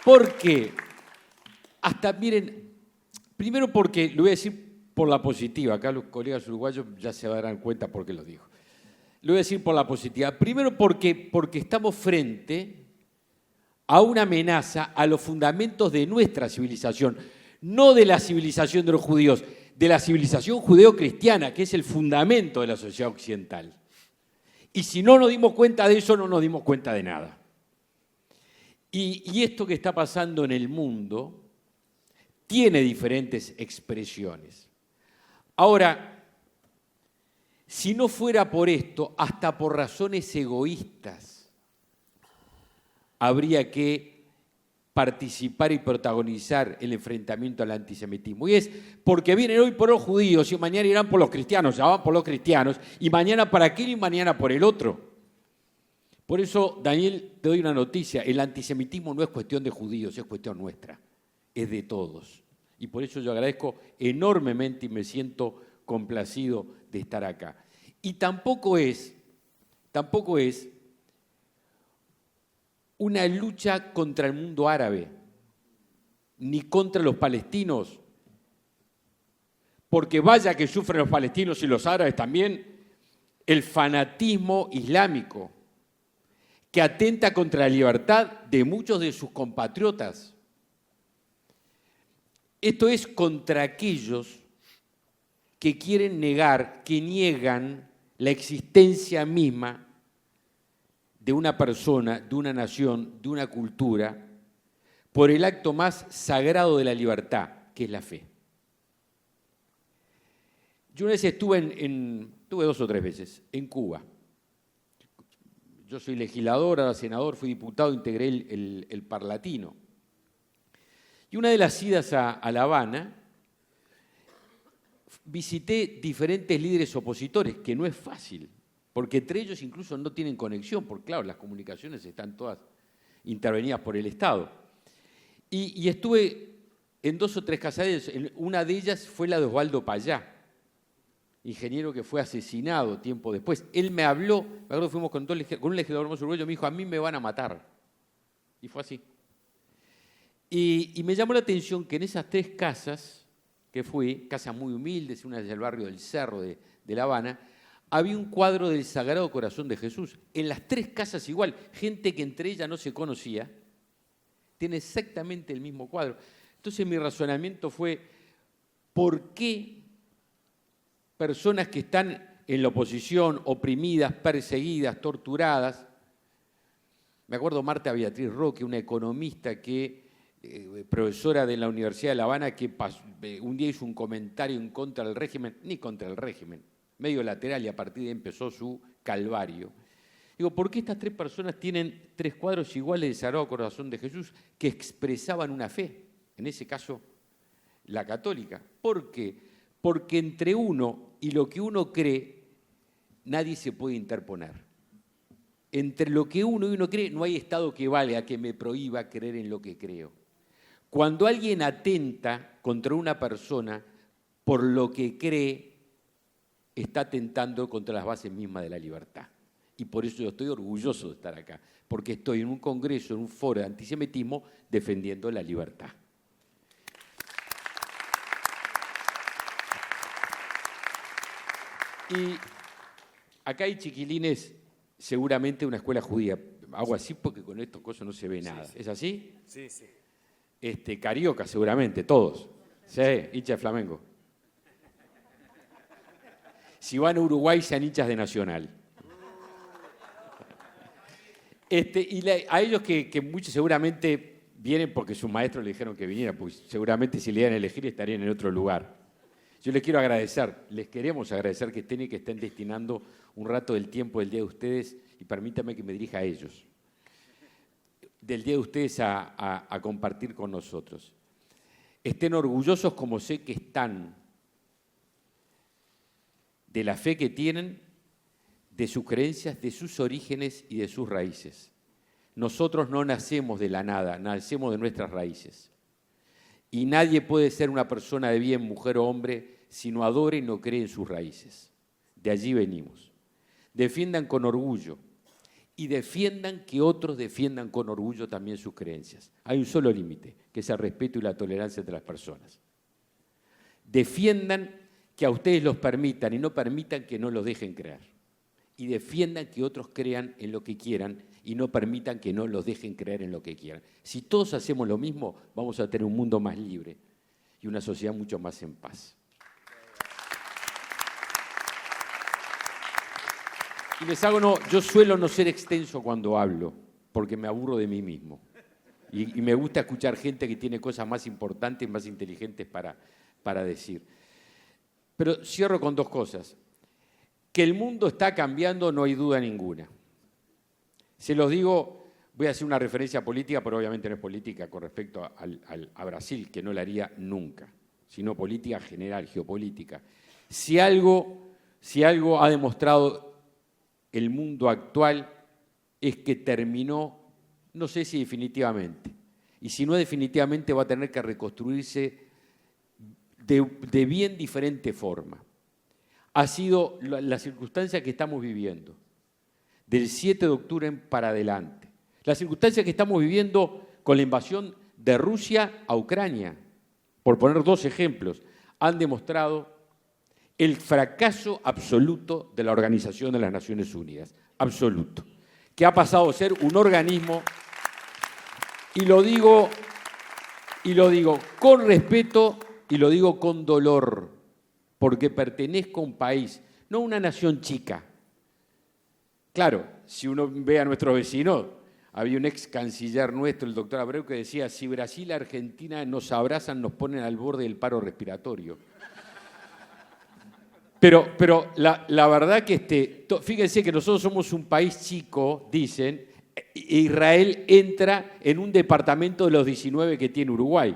¿Por qué? Hasta, miren, primero porque, lo voy a decir por la positiva, acá los colegas uruguayos ya se darán cuenta por qué lo digo. Lo voy a decir por la positiva. Primero porque estamos frente a una amenaza a los fundamentos de nuestra civilización, no de la civilización de los judíos, de la civilización judeo-cristiana, que es el fundamento de la sociedad occidental. Y si no nos dimos cuenta de eso, no nos dimos cuenta de nada. Y esto que está pasando en el mundo tiene diferentes expresiones. Ahora, si no fuera por esto, hasta por razones egoístas, habría que participar y protagonizar el enfrentamiento al antisemitismo. Y es porque vienen hoy por los judíos y mañana irán por los cristianos, ya van por los cristianos, y mañana para aquel y mañana por el otro. Por eso, Daniel, te doy una noticia. El antisemitismo no es cuestión de judíos, es cuestión nuestra. Es de todos. Y por eso yo agradezco enormemente y me siento complacido de estar acá. Y tampoco es una lucha contra el mundo árabe, ni contra los palestinos, porque vaya que sufren los palestinos y los árabes también, el fanatismo islámico, que atenta contra la libertad de muchos de sus compatriotas. Esto es contra aquellos que quieren negar, que niegan la existencia misma de una persona, de una nación, de una cultura, por el acto más sagrado de la libertad, que es la fe. Yo una vez estuve 2 o 3 veces en Cuba. Yo soy legislador, ahora senador, fui diputado, integré el Parlatino. Y una de las idas a La Habana, visité diferentes líderes opositores, que no es fácil, porque entre ellos incluso no tienen conexión, porque claro, las comunicaciones están todas intervenidas por el Estado. Y estuve en 2 o 3 casas de ellos. Una de ellas fue la de Osvaldo Payá, ingeniero que fue asesinado tiempo después. Él me habló, me acuerdo que fuimos con un legislador más uruguayo, me dijo, a mí me van a matar. Y fue así. Y me llamó la atención que en esas 3 casas que fui, casas muy humildes, una del barrio del Cerro de La Habana, había un cuadro del Sagrado Corazón de Jesús. En las 3 casas igual, gente que entre ellas no se conocía, tiene exactamente el mismo cuadro. Entonces mi razonamiento fue, ¿por qué personas que están en la oposición, oprimidas, perseguidas, torturadas? Me acuerdo Marta Beatriz Roque, una economista profesora de la Universidad de La Habana, que un día hizo un comentario en contra del régimen, ni contra el régimen, medio lateral, y a partir de ahí empezó su calvario. Digo, ¿por qué estas 3 personas tienen 3 cuadros iguales del Sagrado Corazón de Jesús que expresaban una fe? En ese caso, la católica. ¿Por qué? Porque entre uno y lo que uno cree, nadie se puede interponer. Entre lo que uno cree, no hay Estado que valga, que me prohíba creer en lo que creo. Cuando alguien atenta contra una persona por lo que cree, está atentando contra las bases mismas de la libertad. Y por eso yo estoy orgulloso de estar acá, porque estoy en un congreso, en un foro de antisemitismo, defendiendo la libertad. Y acá hay chiquilines, seguramente una escuela judía. Hago así porque con estos cosas no se ve nada. Sí, sí. ¿Es así? Sí, sí. Carioca, seguramente, todos. Sí, hincha de Flamengo. Si van a Uruguay, sean hinchas de Nacional. A ellos que muchos seguramente vienen porque sus maestros le dijeron que vinieran, pues seguramente si le dieran a elegir estarían en otro lugar. Yo les quiero agradecer, les queremos agradecer que estén destinando un rato del tiempo del día de ustedes, y permítanme que me dirija a ellos, del día de ustedes a compartir con nosotros. Estén orgullosos como sé que están de la fe que tienen, de sus creencias, de sus orígenes y de sus raíces. Nosotros no nacemos de la nada, nacemos de nuestras raíces. Y nadie puede ser una persona de bien, mujer o hombre, si no adora y no cree en sus raíces. De allí venimos. Defiendan con orgullo y defiendan que otros defiendan con orgullo también sus creencias. Hay un solo límite, que es el respeto y la tolerancia entre las personas. Defiendan que a ustedes los permitan y no permitan que no los dejen creer. Y defiendan que otros crean en lo que quieran y no permitan que no los dejen creer en lo que quieran. Si todos hacemos lo mismo, vamos a tener un mundo más libre y una sociedad mucho más en paz. Y les hago, yo suelo no ser extenso cuando hablo, porque me aburro de mí mismo. Y me gusta escuchar gente que tiene cosas más importantes, más inteligentes para decir. Pero cierro con 2 cosas. Que el mundo está cambiando, no hay duda ninguna. Se los digo, voy a hacer una referencia política, pero obviamente no es política con respecto a Brasil, que no la haría nunca, sino política general, geopolítica. Si algo ha demostrado el mundo actual es que terminó, no sé si definitivamente, y si no definitivamente va a tener que reconstruirse de bien diferente forma. Ha sido la circunstancia que estamos viviendo, del 7 de octubre para adelante. La circunstancia que estamos viviendo con la invasión de Rusia a Ucrania, por poner dos ejemplos, han demostrado el fracaso absoluto de la Organización de las Naciones Unidas, absoluto, que ha pasado a ser un organismo, y lo digo con respeto y lo digo con dolor, porque pertenezco a un país, no a una nación chica. Claro, si uno ve a nuestros vecinos, había un ex canciller nuestro, el doctor Abreu, que decía, si Brasil y Argentina nos abrazan, nos ponen al borde del paro respiratorio. Pero la verdad que fíjense que nosotros somos un país chico, dicen, Israel entra en un departamento de los 19 que tiene Uruguay.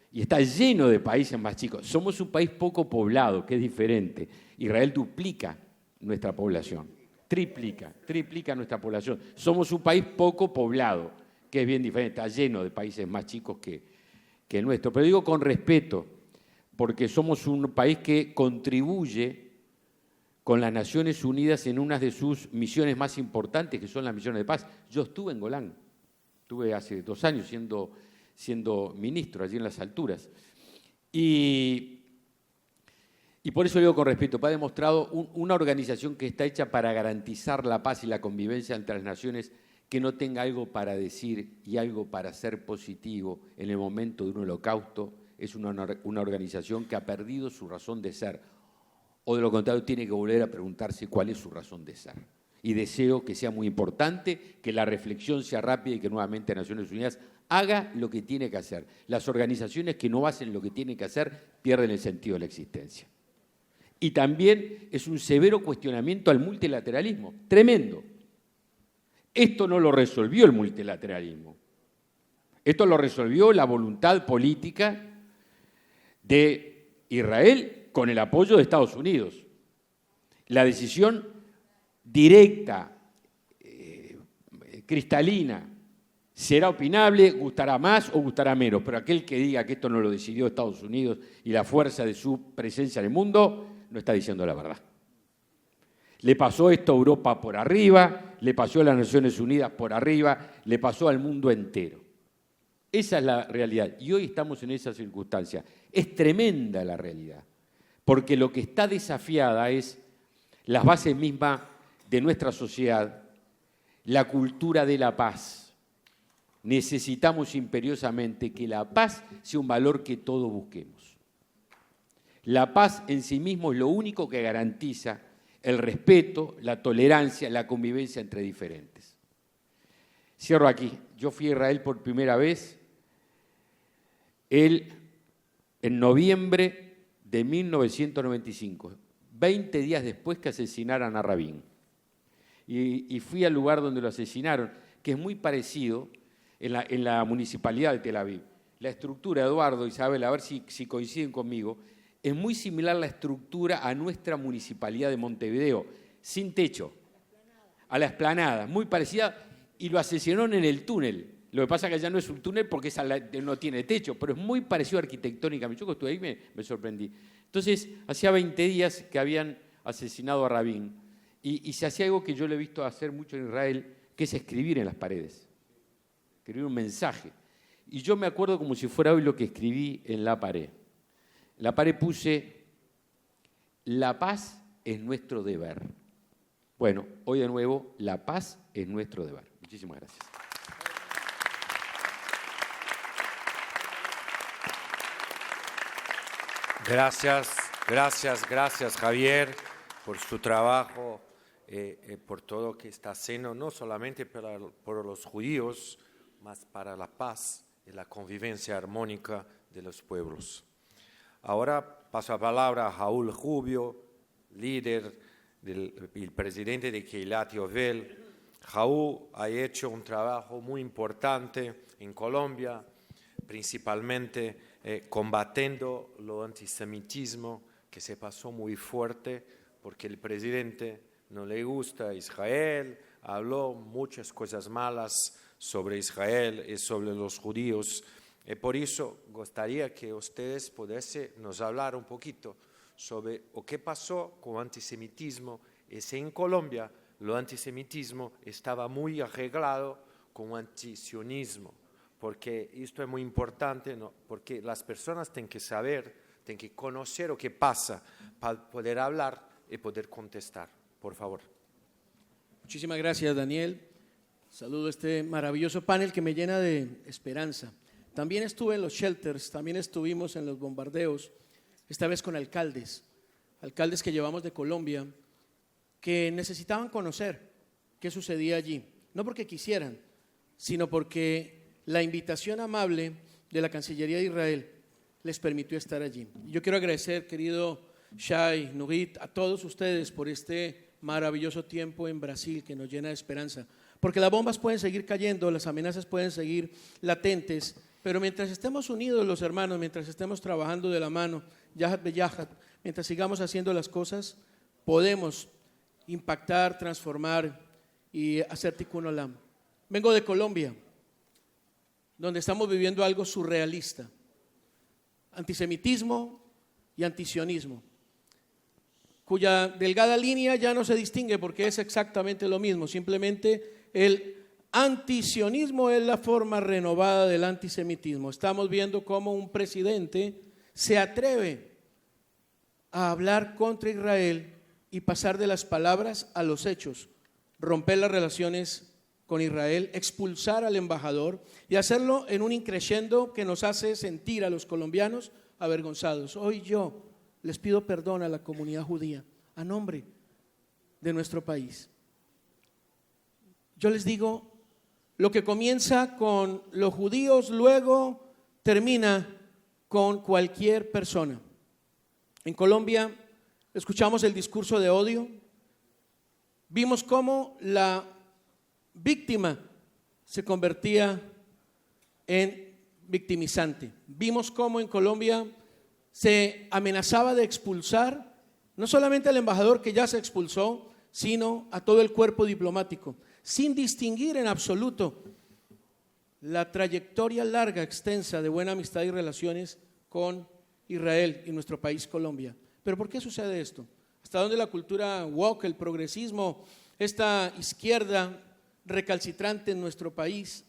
Y está lleno de países más chicos. Somos un país poco poblado, que es diferente. Israel duplica nuestra población, triplica nuestra población. Somos un país poco poblado, que es bien diferente. Está lleno de países más chicos que el nuestro. Pero digo con respeto, porque somos un país que contribuye con las Naciones Unidas en una de sus misiones más importantes, que son las misiones de paz. Yo estuve en Golán, estuve hace 2 años siendo ministro allí en las alturas. Y por eso digo con respeto, ha demostrado una organización que está hecha para garantizar la paz y la convivencia entre las naciones, que no tenga algo para decir y algo para ser positivo en el momento de un holocausto. Es una organización que ha perdido su razón de ser, o de lo contrario tiene que volver a preguntarse cuál es su razón de ser. Y deseo que sea muy importante, que la reflexión sea rápida y que nuevamente Naciones Unidas haga lo que tiene que hacer. Las organizaciones que no hacen lo que tienen que hacer pierden el sentido de la existencia. Y también es un severo cuestionamiento al multilateralismo, tremendo. Esto no lo resolvió el multilateralismo. Esto lo resolvió la voluntad política de Israel con el apoyo de Estados Unidos. La decisión directa, cristalina, será opinable, gustará más o gustará menos, pero aquel que diga que esto no lo decidió Estados Unidos y la fuerza de su presencia en el mundo, no está diciendo la verdad. Le pasó esto a Europa por arriba, le pasó a las Naciones Unidas por arriba, le pasó al mundo entero. Esa es la realidad. Y hoy estamos en esa circunstancia. Es tremenda la realidad, porque lo que está desafiada es las bases mismas de nuestra sociedad, la cultura de la paz. Necesitamos imperiosamente que la paz sea un valor que todos busquemos. La paz en sí mismo es lo único que garantiza el respeto, la tolerancia, la convivencia entre diferentes. Cierro aquí. Yo fui a Israel por primera vez en noviembre de 1995, 20 días después que asesinaran a Rabin. Y fui al lugar donde lo asesinaron, que es muy parecido en la municipalidad de Tel Aviv. La estructura, Eduardo, Isabel, a ver si coinciden conmigo, es muy similar la estructura a nuestra municipalidad de Montevideo, sin techo, a la explanada, muy parecida, y lo asesinaron en el túnel. Lo que pasa es que ya no es un túnel porque no tiene techo, pero es muy parecido arquitectónicamente. Yo que estuve ahí me sorprendí. Entonces, hacía 20 días que habían asesinado a Rabin, y se hacía algo que yo le he visto hacer mucho en Israel, que es escribir en las paredes, escribir un mensaje. Y yo me acuerdo como si fuera hoy lo que escribí en la pared. En la pared puse, la paz es nuestro deber. Bueno, hoy de nuevo, la paz es nuestro deber. Muchísimas gracias. Gracias, Javier, por su trabajo, por todo lo que está haciendo, no solamente por los judíos, más para la paz y la convivencia armónica de los pueblos. Ahora paso la palabra a Raúl Rubio, líder y presidente de Keilat Yovel. Raúl ha hecho un trabajo muy importante en Colombia, principalmente combatiendo lo antisemitismo, que se pasó muy fuerte porque el presidente no le gusta a Israel, habló muchas cosas malas sobre Israel y sobre los judíos. Y por eso gustaría que ustedes pudiesen nos hablar un poquito sobre lo que pasó con el antisemitismo y si en Colombia el antisemitismo estaba muy arreglado con el antisionismo, porque esto es muy importante, ¿no? Porque las personas tienen que saber, tienen que conocer lo que pasa para poder hablar y poder contestar. Por favor. Muchísimas gracias, Daniel. Saludo a este maravilloso panel que me llena de esperanza. También estuve en los shelters, también estuvimos en los bombardeos, esta vez con alcaldes que llevamos de Colombia, que necesitaban conocer qué sucedía allí, no porque quisieran, sino porque la invitación amable de la Cancillería de Israel les permitió estar allí. Yo quiero agradecer, querido Shai, Nurit, a todos ustedes por este maravilloso tiempo en Brasil que nos llena de esperanza, porque las bombas pueden seguir cayendo, las amenazas pueden seguir latentes, pero mientras estemos unidos los hermanos, mientras estemos trabajando de la mano, Yahad Beyahad, mientras sigamos haciendo las cosas, podemos impactar, transformar y hacer Tikkun Olam. Vengo de Colombia, donde estamos viviendo algo surrealista, antisemitismo y antisionismo, cuya delgada línea ya no se distingue porque es exactamente lo mismo, simplemente el antisionismo es la forma renovada del antisemitismo. Estamos viendo cómo un presidente se atreve a hablar contra Israel y pasar de las palabras a los hechos, romper las relaciones con Israel, expulsar al embajador y hacerlo en un increciendo que nos hace sentir a los colombianos avergonzados. Hoy yo les pido perdón a la comunidad judía a nombre de nuestro país. Yo les digo, lo que comienza con los judíos luego termina con cualquier persona. En Colombia escuchamos el discurso de odio, vimos cómo la víctima se convertía en victimizante. Vimos cómo en Colombia se amenazaba de expulsar no solamente al embajador que ya se expulsó, sino a todo el cuerpo diplomático, sin distinguir en absoluto la trayectoria larga, extensa de buena amistad y relaciones con Israel y nuestro país Colombia. ¿Pero por qué sucede esto? ¿Hasta dónde la cultura woke, el progresismo, esta izquierda recalcitrante en nuestro país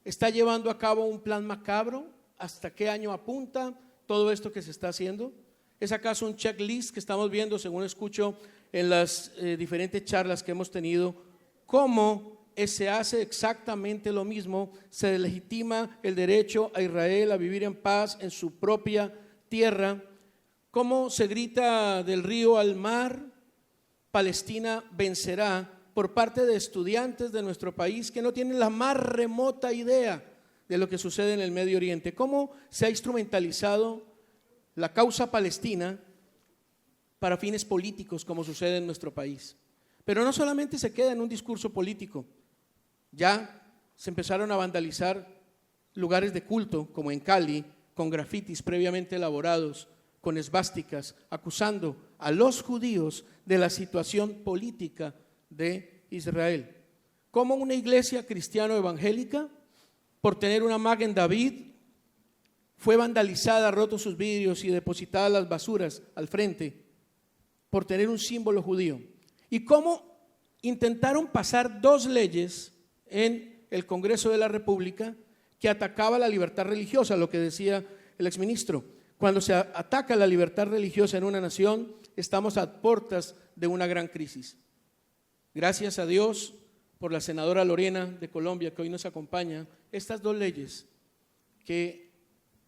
está llevando a cabo un plan macabro? ¿Hasta qué año apunta todo esto que se está haciendo? ¿Es acaso un checklist que estamos viendo, según escucho en las diferentes charlas que hemos tenido, cómo se hace exactamente lo mismo, se legitima el derecho a Israel a vivir en paz en su propia tierra, cómo se grita del río al mar, Palestina vencerá, por parte de estudiantes de nuestro país que no tienen la más remota idea de lo que sucede en el Medio Oriente, cómo se ha instrumentalizado la causa palestina para fines políticos como sucede en nuestro país. Pero no solamente se queda en un discurso político, ya se empezaron a vandalizar lugares de culto como en Cali, con grafitis previamente elaborados, con esvásticas, acusando a los judíos de la situación política de Israel. Como una iglesia cristiano evangélica, por tener una Magen David, fue vandalizada, roto sus vidrios y depositada las basuras al frente por tener un símbolo judío. Y cómo intentaron pasar dos leyes en el Congreso de la República que atacaba la libertad religiosa, lo que decía el exministro. Cuando se ataca la libertad religiosa en una nación, estamos a puertas de una gran crisis. Gracias a Dios por la senadora Lorena de Colombia, que hoy nos acompaña, estas dos leyes que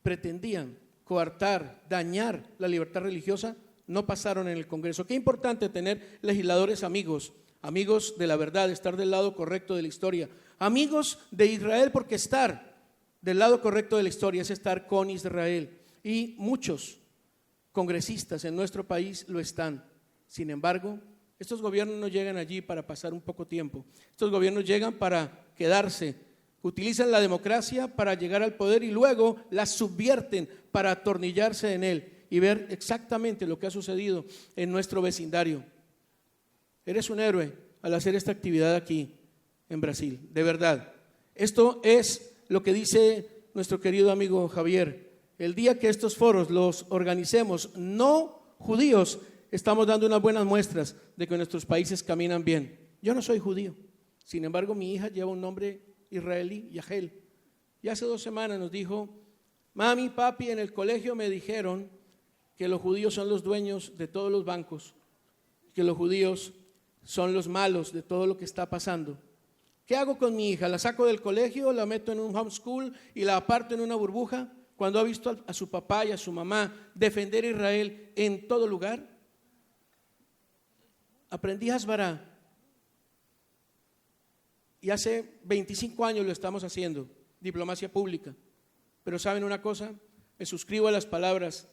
pretendían coartar, dañar la libertad religiosa, no pasaron en el Congreso. Qué importante tener legisladores amigos, amigos de la verdad, estar del lado correcto de la historia, amigos de Israel, porque estar del lado correcto de la historia es estar con Israel. Y muchos congresistas en nuestro país lo están. Sin embargo, estos gobiernos no llegan allí para pasar un poco tiempo. Estos gobiernos llegan para quedarse. Utilizan la democracia para llegar al poder y luego la subvierten para atornillarse en él y ver exactamente lo que ha sucedido en nuestro vecindario. Eres un héroe, al hacer esta actividad aquí en Brasil, de verdad. Esto es lo que dice nuestro querido amigo Javier. El día que estos foros los organicemos no judíos, estamos dando unas buenas muestras de que nuestros países caminan bien. Yo no soy judío, sin embargo mi hija lleva un nombre israelí, Yahel. Y hace 2 semanas nos dijo: mami, papi, en el colegio me dijeron que los judíos son los dueños de todos los bancos, que los judíos son los malos de todo lo que está pasando. ¿Qué hago con mi hija? ¿La saco del colegio, la meto en un homeschool y la aparto en una burbuja cuando ha visto a su papá y a su mamá defender a Israel en todo lugar? Aprendí Hasbará y hace 25 años lo estamos haciendo, diplomacia pública. Pero ¿saben una cosa? Me suscribo a las palabras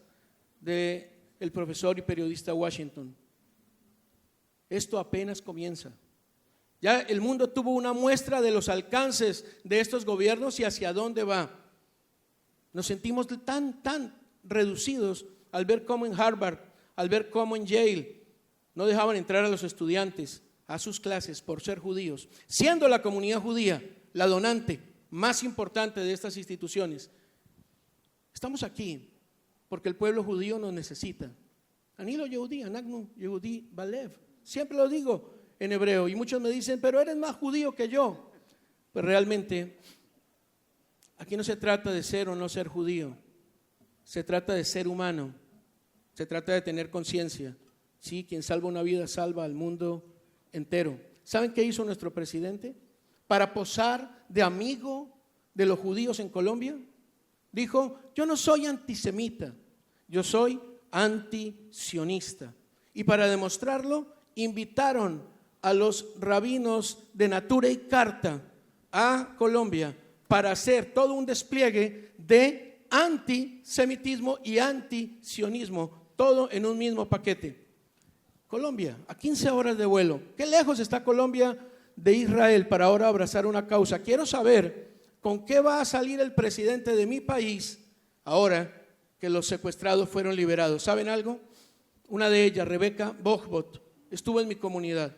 del profesor y periodista Washington. Esto apenas comienza. Ya el mundo tuvo una muestra de los alcances de estos gobiernos y hacia dónde va. Nos sentimos tan reducidos al ver cómo en Harvard, al ver cómo en Yale no dejaban entrar a los estudiantes a sus clases por ser judíos, siendo la comunidad judía la donante más importante de estas instituciones. Estamos aquí porque el pueblo judío nos necesita. Anilo Yehudí, Anagnu Yehudí Balev. Siempre lo digo en hebreo y muchos me dicen, pero eres más judío que yo. Pues realmente aquí no se trata de ser o no ser judío, se trata de ser humano, se trata de tener conciencia. Sí, quien salva una vida salva al mundo entero. ¿Saben qué hizo nuestro presidente para posar de amigo de los judíos en Colombia? Dijo: yo no soy antisemita, yo soy antisionista. Y para demostrarlo, invitaron a los rabinos de Natura y Carta a Colombia para hacer todo un despliegue de antisemitismo y antisionismo, todo en un mismo paquete. Colombia, a 15 horas de vuelo. ¿Qué lejos está Colombia de Israel para ahora abrazar una causa? Quiero saber con qué va a salir el presidente de mi país ahora que los secuestrados fueron liberados. ¿Saben algo? Una de ellas, Rebeca Bogbot, estuvo en mi comunidad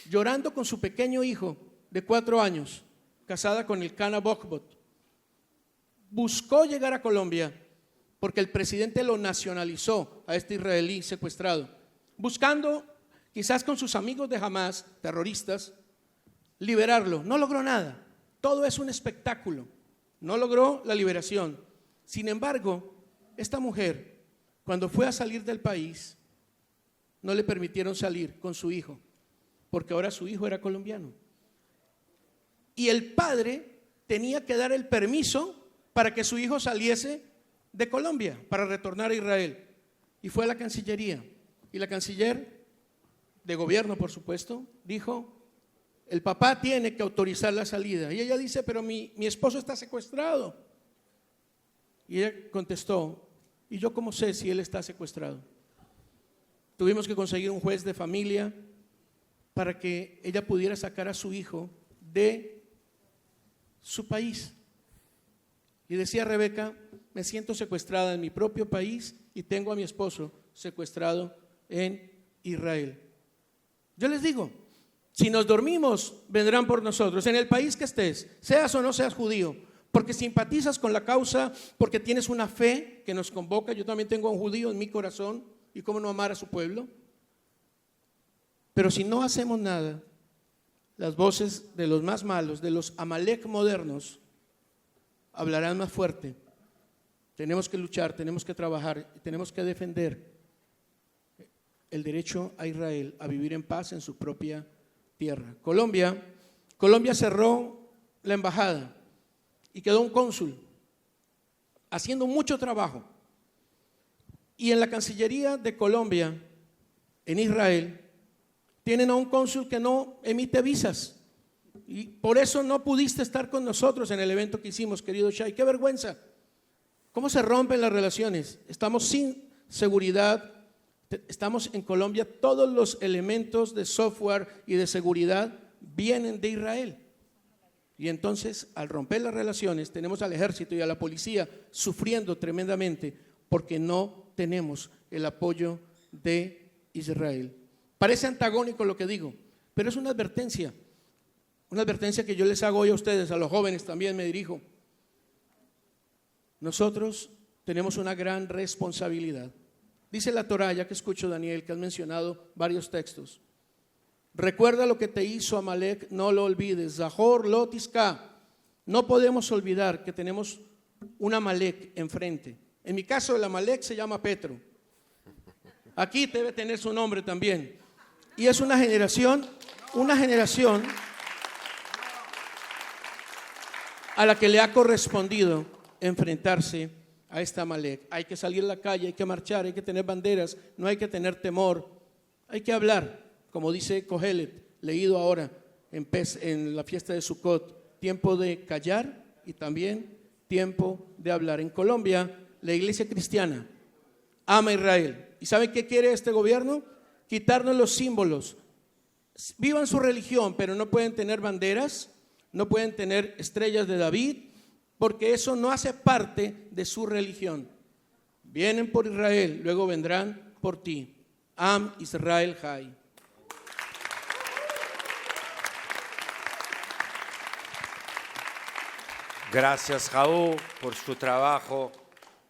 llorando con su pequeño hijo de 4 años, casada con el Cana Bogbot. Buscó llegar a Colombia porque el presidente lo nacionalizó a este israelí secuestrado, buscando, quizás con sus amigos de Hamas, terroristas, liberarlo. No logró nada. Todo es un espectáculo. No logró la liberación. Sin embargo, esta mujer, cuando fue a salir del país, no le permitieron salir con su hijo, porque ahora su hijo era colombiano. Y el padre tenía que dar el permiso para que su hijo saliese de Colombia, para retornar a Israel. Y fue a la Cancillería. Y la canciller de gobierno, por supuesto, dijo: el papá tiene que autorizar la salida. Y ella dice: pero mi esposo está secuestrado. Y ella contestó: ¿y yo cómo sé si él está secuestrado? Tuvimos que conseguir un juez de familia para que ella pudiera sacar a su hijo de su país. Y decía Rebeca: me siento secuestrada en mi propio país y tengo a mi esposo secuestrado en Israel. Yo les digo, si nos dormimos, vendrán por nosotros. En el país que estés, seas o no seas judío, porque simpatizas con la causa, porque tienes una fe que nos convoca. Yo también tengo a un judío en mi corazón, y cómo no amar a su pueblo. Pero si no hacemos nada, las voces de los más malos, de los Amalek modernos, hablarán más fuerte. Tenemos que luchar, tenemos que trabajar, tenemos que defender el derecho a Israel a vivir en paz en su propia tierra. Colombia cerró la embajada y quedó un cónsul haciendo mucho trabajo. Y en la Cancillería de Colombia, en Israel, tienen a un cónsul que no emite visas. Y por eso no pudiste estar con nosotros en el evento que hicimos, querido Shai. ¡Qué vergüenza! ¿Cómo se rompen las relaciones? Estamos sin seguridad. Estamos en Colombia, todos los elementos de software y de seguridad vienen de Israel. Y entonces, al romper las relaciones, tenemos al ejército y a la policía sufriendo tremendamente porque no tenemos el apoyo de Israel. Parece antagónico lo que digo, Pero es una advertencia que yo les hago hoy a ustedes, a los jóvenes también me dirijo. Nosotros tenemos una gran responsabilidad. Dice la Torá, ya que escucho, Daniel, que has mencionado varios textos. Recuerda lo que te hizo Amalek, no lo olvides. Zahor lo tizka. No podemos olvidar que tenemos un Amalek enfrente. En mi caso, el Amalek se llama Petro. Aquí debe tener su nombre también. Y es una generación a la que le ha correspondido enfrentarse a esta Amalek. Hay que salir a la calle, hay que marchar, hay que tener banderas, no hay que tener temor, hay que hablar, como dice Kohelet, leído ahora en la fiesta de Sukkot, tiempo de callar y también tiempo de hablar. En Colombia, la iglesia cristiana ama a Israel. ¿Y sabe qué quiere este gobierno? Quitarnos los símbolos. Vivan su religión, pero no pueden tener banderas, no pueden tener estrellas de David, porque eso no hace parte de su religión. Vienen por Israel, luego vendrán por ti. Am Israel Jai. Gracias, Raúl, por su trabajo,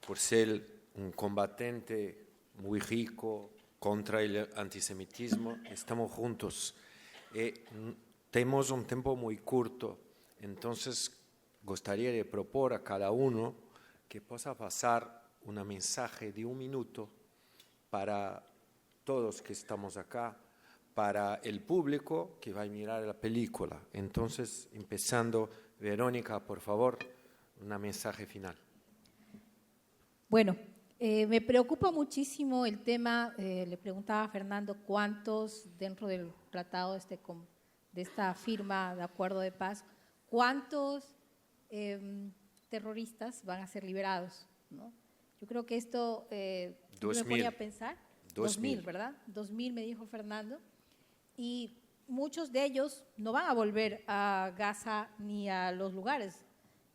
por ser un combatiente muy rico contra el antisemitismo. Estamos juntos. Tenemos un tiempo muy corto, entonces gustaría de proponer a cada uno que pueda pasar un mensaje de 1 minuto para todos que estamos acá, para el público que va a mirar la película. Entonces, empezando, Verónica, por favor, un mensaje final. Bueno, me preocupa muchísimo el tema, le preguntaba a Fernando cuántos dentro del tratado de esta firma de acuerdo de paz, cuántos terroristas van a ser liberados, ¿no? Yo creo que esto me ponía a pensar, 2000, ¿verdad? 2000 me dijo Fernando, y muchos de ellos no van a volver a Gaza ni a los lugares.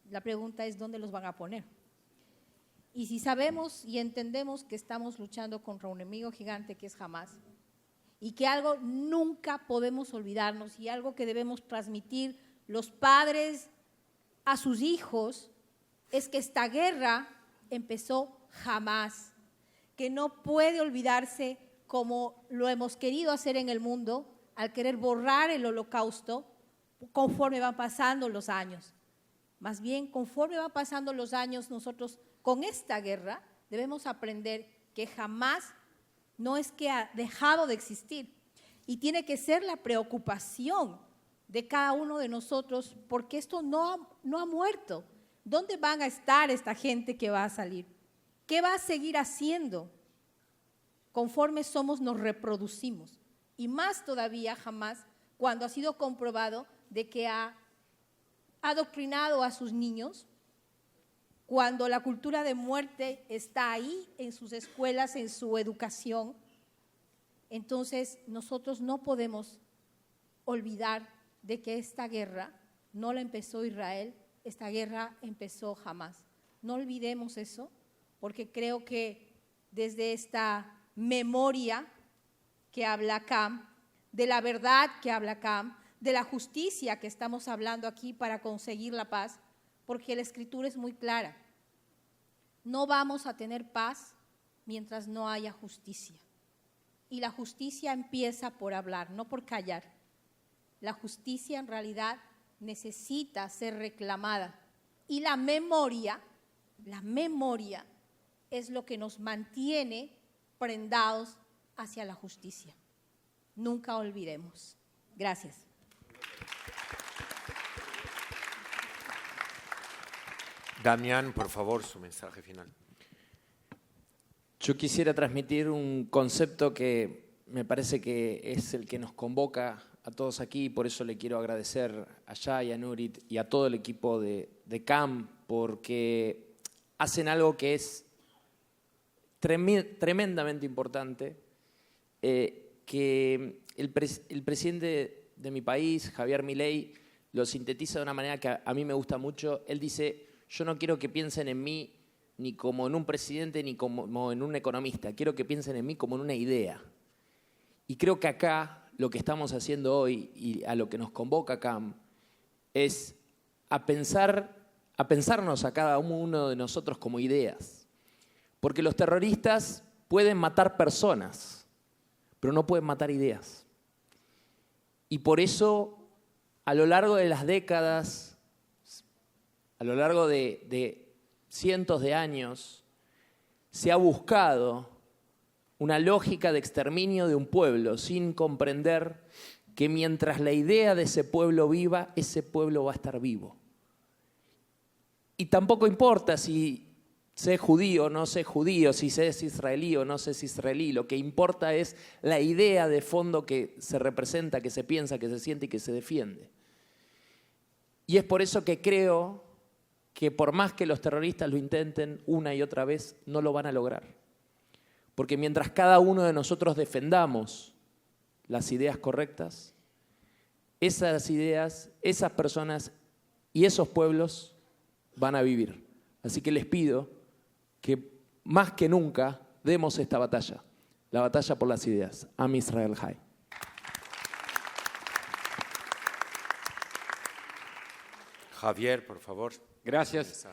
La pregunta es ¿dónde los van a poner? Y si sabemos y entendemos que estamos luchando contra un enemigo gigante que es Hamás, y que algo nunca podemos olvidarnos y algo que debemos transmitir los padres a sus hijos, es que esta guerra empezó jamás, que no puede olvidarse como lo hemos querido hacer en el mundo al querer borrar el holocausto conforme van pasando los años. Más bien, conforme van pasando los años, nosotros con esta guerra debemos aprender que jamás no es que ha dejado de existir y tiene que ser la preocupación de cada uno de nosotros porque esto no ha muerto. ¿Dónde van a estar esta gente que va a salir? ¿Qué va a seguir haciendo? Conforme somos, nos reproducimos. Y más todavía jamás cuando ha sido comprobado de que ha adoctrinado a sus niños, cuando la cultura de muerte está ahí en sus escuelas, en su educación. Entonces nosotros no podemos olvidar de que esta guerra no la empezó Israel, esta guerra empezó jamás. No olvidemos eso, porque creo que desde esta memoria que habla Cam, de la verdad que habla Cam, de la justicia que estamos hablando aquí para conseguir la paz, porque la Escritura es muy clara. No vamos a tener paz mientras no haya justicia. Y la justicia empieza por hablar, no por callar. La justicia en realidad necesita ser reclamada. Y la memoria es lo que nos mantiene prendados hacia la justicia. Nunca olvidemos. Gracias. Damián, por favor, su mensaje final. Yo quisiera transmitir un concepto que me parece que es el que nos convoca a todos aquí, y por eso le quiero agradecer a Shai, a Nurit y a todo el equipo de CAM, porque hacen algo que es tremendamente importante, que el presidente de mi país, Javier Milei, lo sintetiza de una manera que a mí me gusta mucho. Él dice: yo no quiero que piensen en mí ni como en un presidente ni como en un economista, quiero que piensen en mí como en una idea. Y creo que acá lo que estamos haciendo hoy y a lo que nos convoca CAM es a pensarnos a cada uno de nosotros como ideas. Porque los terroristas pueden matar personas, pero no pueden matar ideas. Y por eso, a lo largo de las décadas, a lo largo de cientos de años, se ha buscado una lógica de exterminio de un pueblo sin comprender que mientras la idea de ese pueblo viva, ese pueblo va a estar vivo. Y tampoco importa si sé judío o no sé judío, si sé es israelí o no sé es israelí. Lo que importa es la idea de fondo que se representa, que se piensa, que se siente y que se defiende. Y es por eso que creo que por más que los terroristas lo intenten una y otra vez, no lo van a lograr. Porque mientras cada uno de nosotros defendamos las ideas correctas, esas ideas, esas personas y esos pueblos van a vivir. Así que les pido que más que nunca demos esta batalla, la batalla por las ideas. Am Israel Chai. Javier, por favor. Gracias.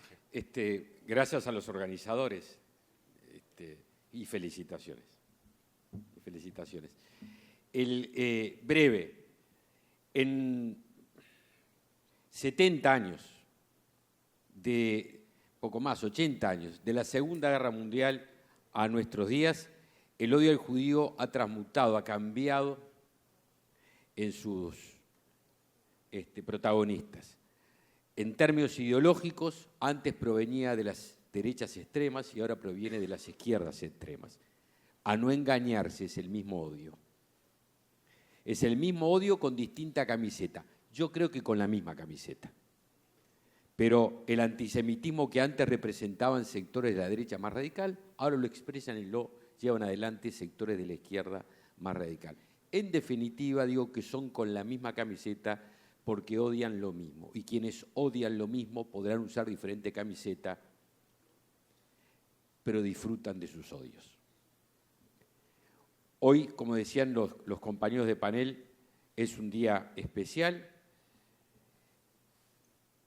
Gracias a los organizadores y felicitaciones. Breve. En 70 años, poco más, 80 años, de la Segunda Guerra Mundial a nuestros días, el odio al judío ha transmutado, ha cambiado en sus protagonistas. En términos ideológicos, antes provenía de las derechas extremas y ahora proviene de las izquierdas extremas. A no engañarse, es el mismo odio. Es el mismo odio con distinta camiseta. Yo creo que con la misma camiseta. Pero el antisemitismo que antes representaban sectores de la derecha más radical, ahora lo expresan y lo llevan adelante sectores de la izquierda más radical. En definitiva, digo que son con la misma camiseta porque odian lo mismo. Y quienes odian lo mismo podrán usar diferente camiseta, pero disfrutan de sus odios. Hoy, como decían los compañeros de panel, es un día especial.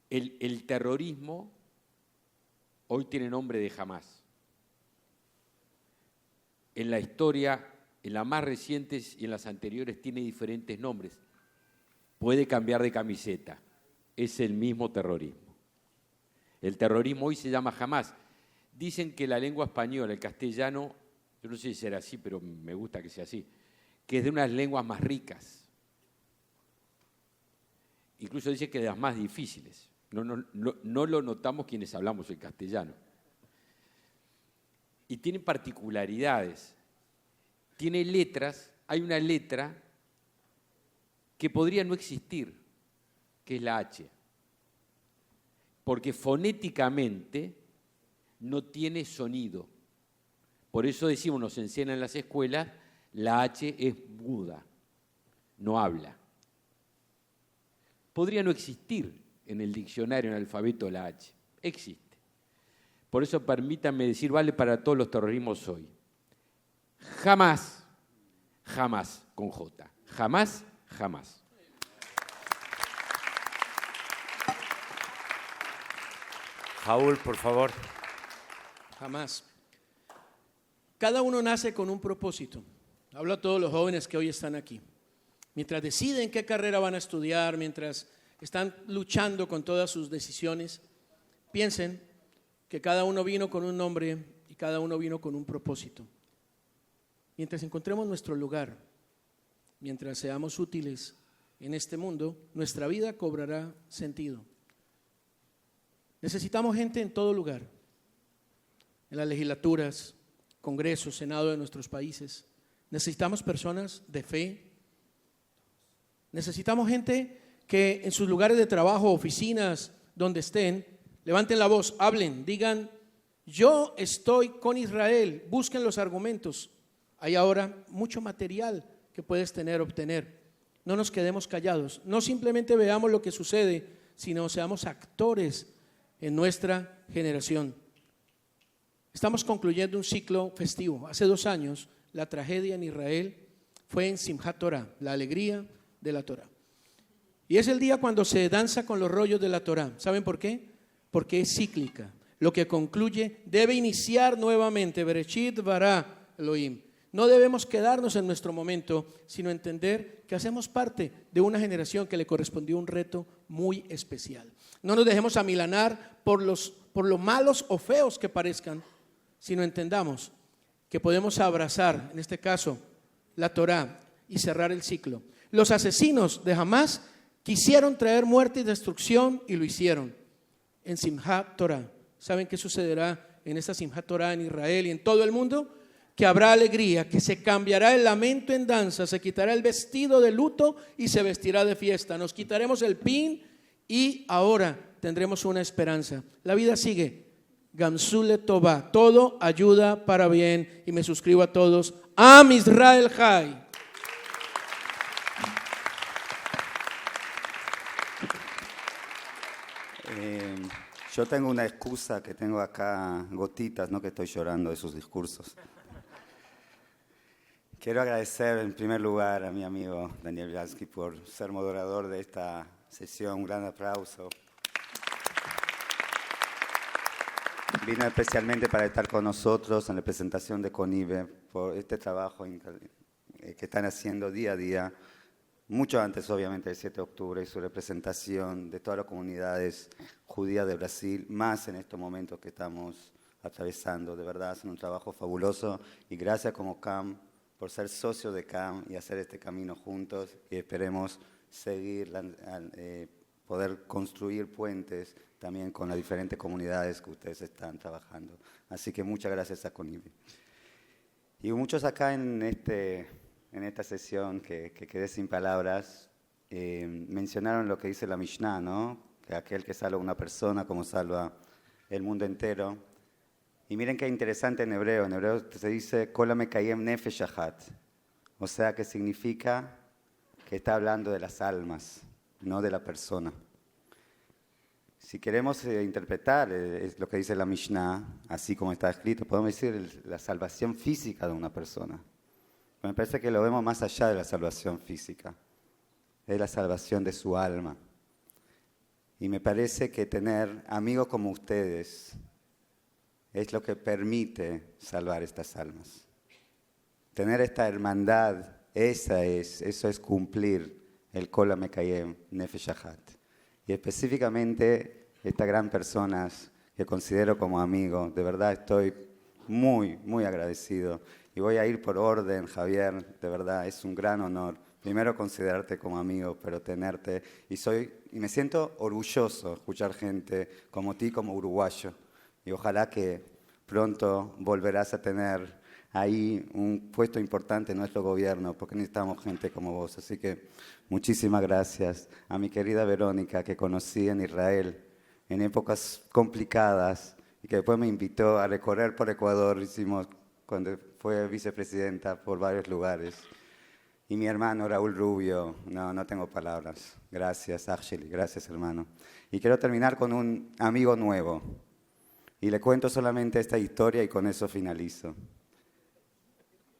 El terrorismo hoy tiene nombre de Hamás. En la historia, en las más recientes y en las anteriores, tiene diferentes nombres. Puede cambiar de camiseta. Es el mismo terrorismo. El terrorismo hoy se llama Hamás. Dicen que la lengua española, el castellano, yo no sé si será así, pero me gusta que sea así, que es de unas lenguas más ricas. Incluso dice que de las más difíciles. No lo notamos quienes hablamos el castellano. Y tiene particularidades. Tiene letras, hay una letra que podría no existir, que es la H. Porque fonéticamente no tiene sonido. Por eso decimos, nos enseñan en las escuelas, la H es muda, no habla. Podría no existir en el diccionario, en el alfabeto, la H. Existe. Por eso permítanme decir, vale para todos los terrorismos hoy. Jamás, jamás con J. Jamás, jamás. Raúl, por favor. Jamás. Cada uno nace con un propósito. Hablo a todos los jóvenes que hoy están aquí. Mientras deciden qué carrera van a estudiar, mientras están luchando con todas sus decisiones, piensen que cada uno vino con un nombre y cada uno vino con un propósito. Mientras encontremos nuestro lugar, mientras seamos útiles en este mundo, nuestra vida cobrará sentido. Necesitamos gente en todo lugar, en las legislaturas, Congreso, Senado de nuestros países. Necesitamos personas de fe. Necesitamos gente que en sus lugares de trabajo, oficinas, donde estén, levanten la voz, hablen, digan, yo estoy con Israel, busquen los argumentos. Hay ahora mucho material que puedes obtener. No nos quedemos callados, no simplemente veamos lo que sucede, sino seamos actores en nuestra generación. Estamos concluyendo un ciclo festivo. Hace 2 años, la tragedia en Israel fue en Simchat Torah, la alegría de la Torah. Y es el día cuando se danza con los rollos de la Torah. ¿Saben por qué? Porque es cíclica. Lo que concluye debe iniciar nuevamente. Bereshit bara Elohim. No debemos quedarnos en nuestro momento, sino entender que hacemos parte de una generación que le correspondió un reto muy especial. No nos dejemos amilanar por lo malos o feos que parezcan, sino entendamos que podemos abrazar, en este caso, la Torá y cerrar el ciclo. Los asesinos de Hamás quisieron traer muerte y destrucción y lo hicieron en Simchat Torah. ¿Saben qué sucederá en esta Simchat Torah en Israel y en todo el mundo? Que habrá alegría, que se cambiará el lamento en danza, se quitará el vestido de luto y se vestirá de fiesta. Nos quitaremos el pin y ahora tendremos una esperanza. La vida sigue. Gamsule Tová, todo ayuda para bien. Y me suscribo a todos. Am Israel Chai. Yo tengo una excusa, que tengo acá gotitas, no que estoy llorando de sus discursos. Quiero agradecer en primer lugar a mi amigo Daniel Bialski por ser moderador de esta sesión. Un gran aplauso. Vino especialmente para estar con nosotros en la presentación de CONIVE por este trabajo que están haciendo día a día, mucho antes obviamente del 7 de octubre y su representación de todas las comunidades judías de Brasil, más en estos momentos que estamos atravesando. De verdad hacen un trabajo fabuloso y gracias como CAM por ser socio de CAM y hacer este camino juntos, y esperemos seguir, poder construir puentes también con las diferentes comunidades que ustedes están trabajando. Así que muchas gracias a CONIVE. Y muchos acá en esta sesión que quedé sin palabras, mencionaron lo que dice la Mishnah, ¿no? Que aquel que salva a una persona como salva el mundo entero. Y miren qué interesante en hebreo se dice Kol hamekayem nefesh achat, o sea que significa que está hablando de las almas, no de la persona. Si queremos interpretar lo que dice la Mishnah, así como está escrito, podemos decir la salvación física de una persona. Me parece que lo vemos más allá de la salvación física, es la salvación de su alma. Y me parece que tener amigos como ustedes es lo que permite salvar estas almas. Tener esta hermandad, eso es cumplir el Kol hamekayem nefesh achat. Y específicamente estas gran personas que considero como amigos, de verdad estoy muy, muy agradecido. Y voy a ir por orden, Javier, de verdad es un gran honor. Primero considerarte como amigo, pero tenerte. Y me siento orgulloso escuchar gente como ti, como uruguayo. Y ojalá que pronto volverás a tener ahí un puesto importante en nuestro gobierno, porque necesitamos gente como vos. Así que muchísimas gracias a mi querida Verónica, que conocí en Israel en épocas complicadas y que después me invitó a recorrer por Ecuador, cuando fue vicepresidenta por varios lugares. Y mi hermano Raúl Rubio, no tengo palabras. Gracias, Acheli, gracias, hermano. Y quiero terminar con un amigo nuevo. Y le cuento solamente esta historia y con eso finalizo.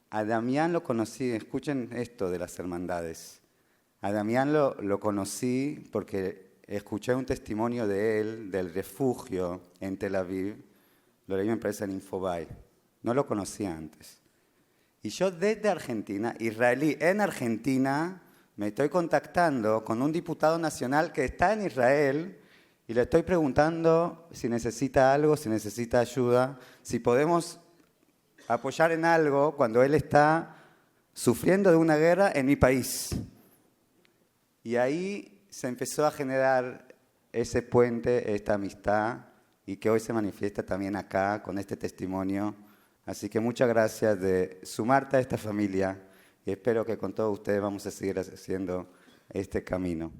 A Damián lo conocí, escuchen esto de las hermandades. A Damián lo conocí porque escuché un testimonio de él, del refugio en Tel Aviv. Lo leí, me parece, en Infobae. No lo conocía antes. Y yo desde Argentina, israelí en Argentina, me estoy contactando con un diputado nacional que está en Israel y le estoy preguntando si necesita algo, si necesita ayuda, si podemos apoyar en algo cuando él está sufriendo de una guerra en mi país. Y ahí se empezó a generar ese puente, esta amistad, y que hoy se manifiesta también acá con este testimonio. Así que muchas gracias de sumarte a esta familia y espero que con todos ustedes vamos a seguir haciendo este camino.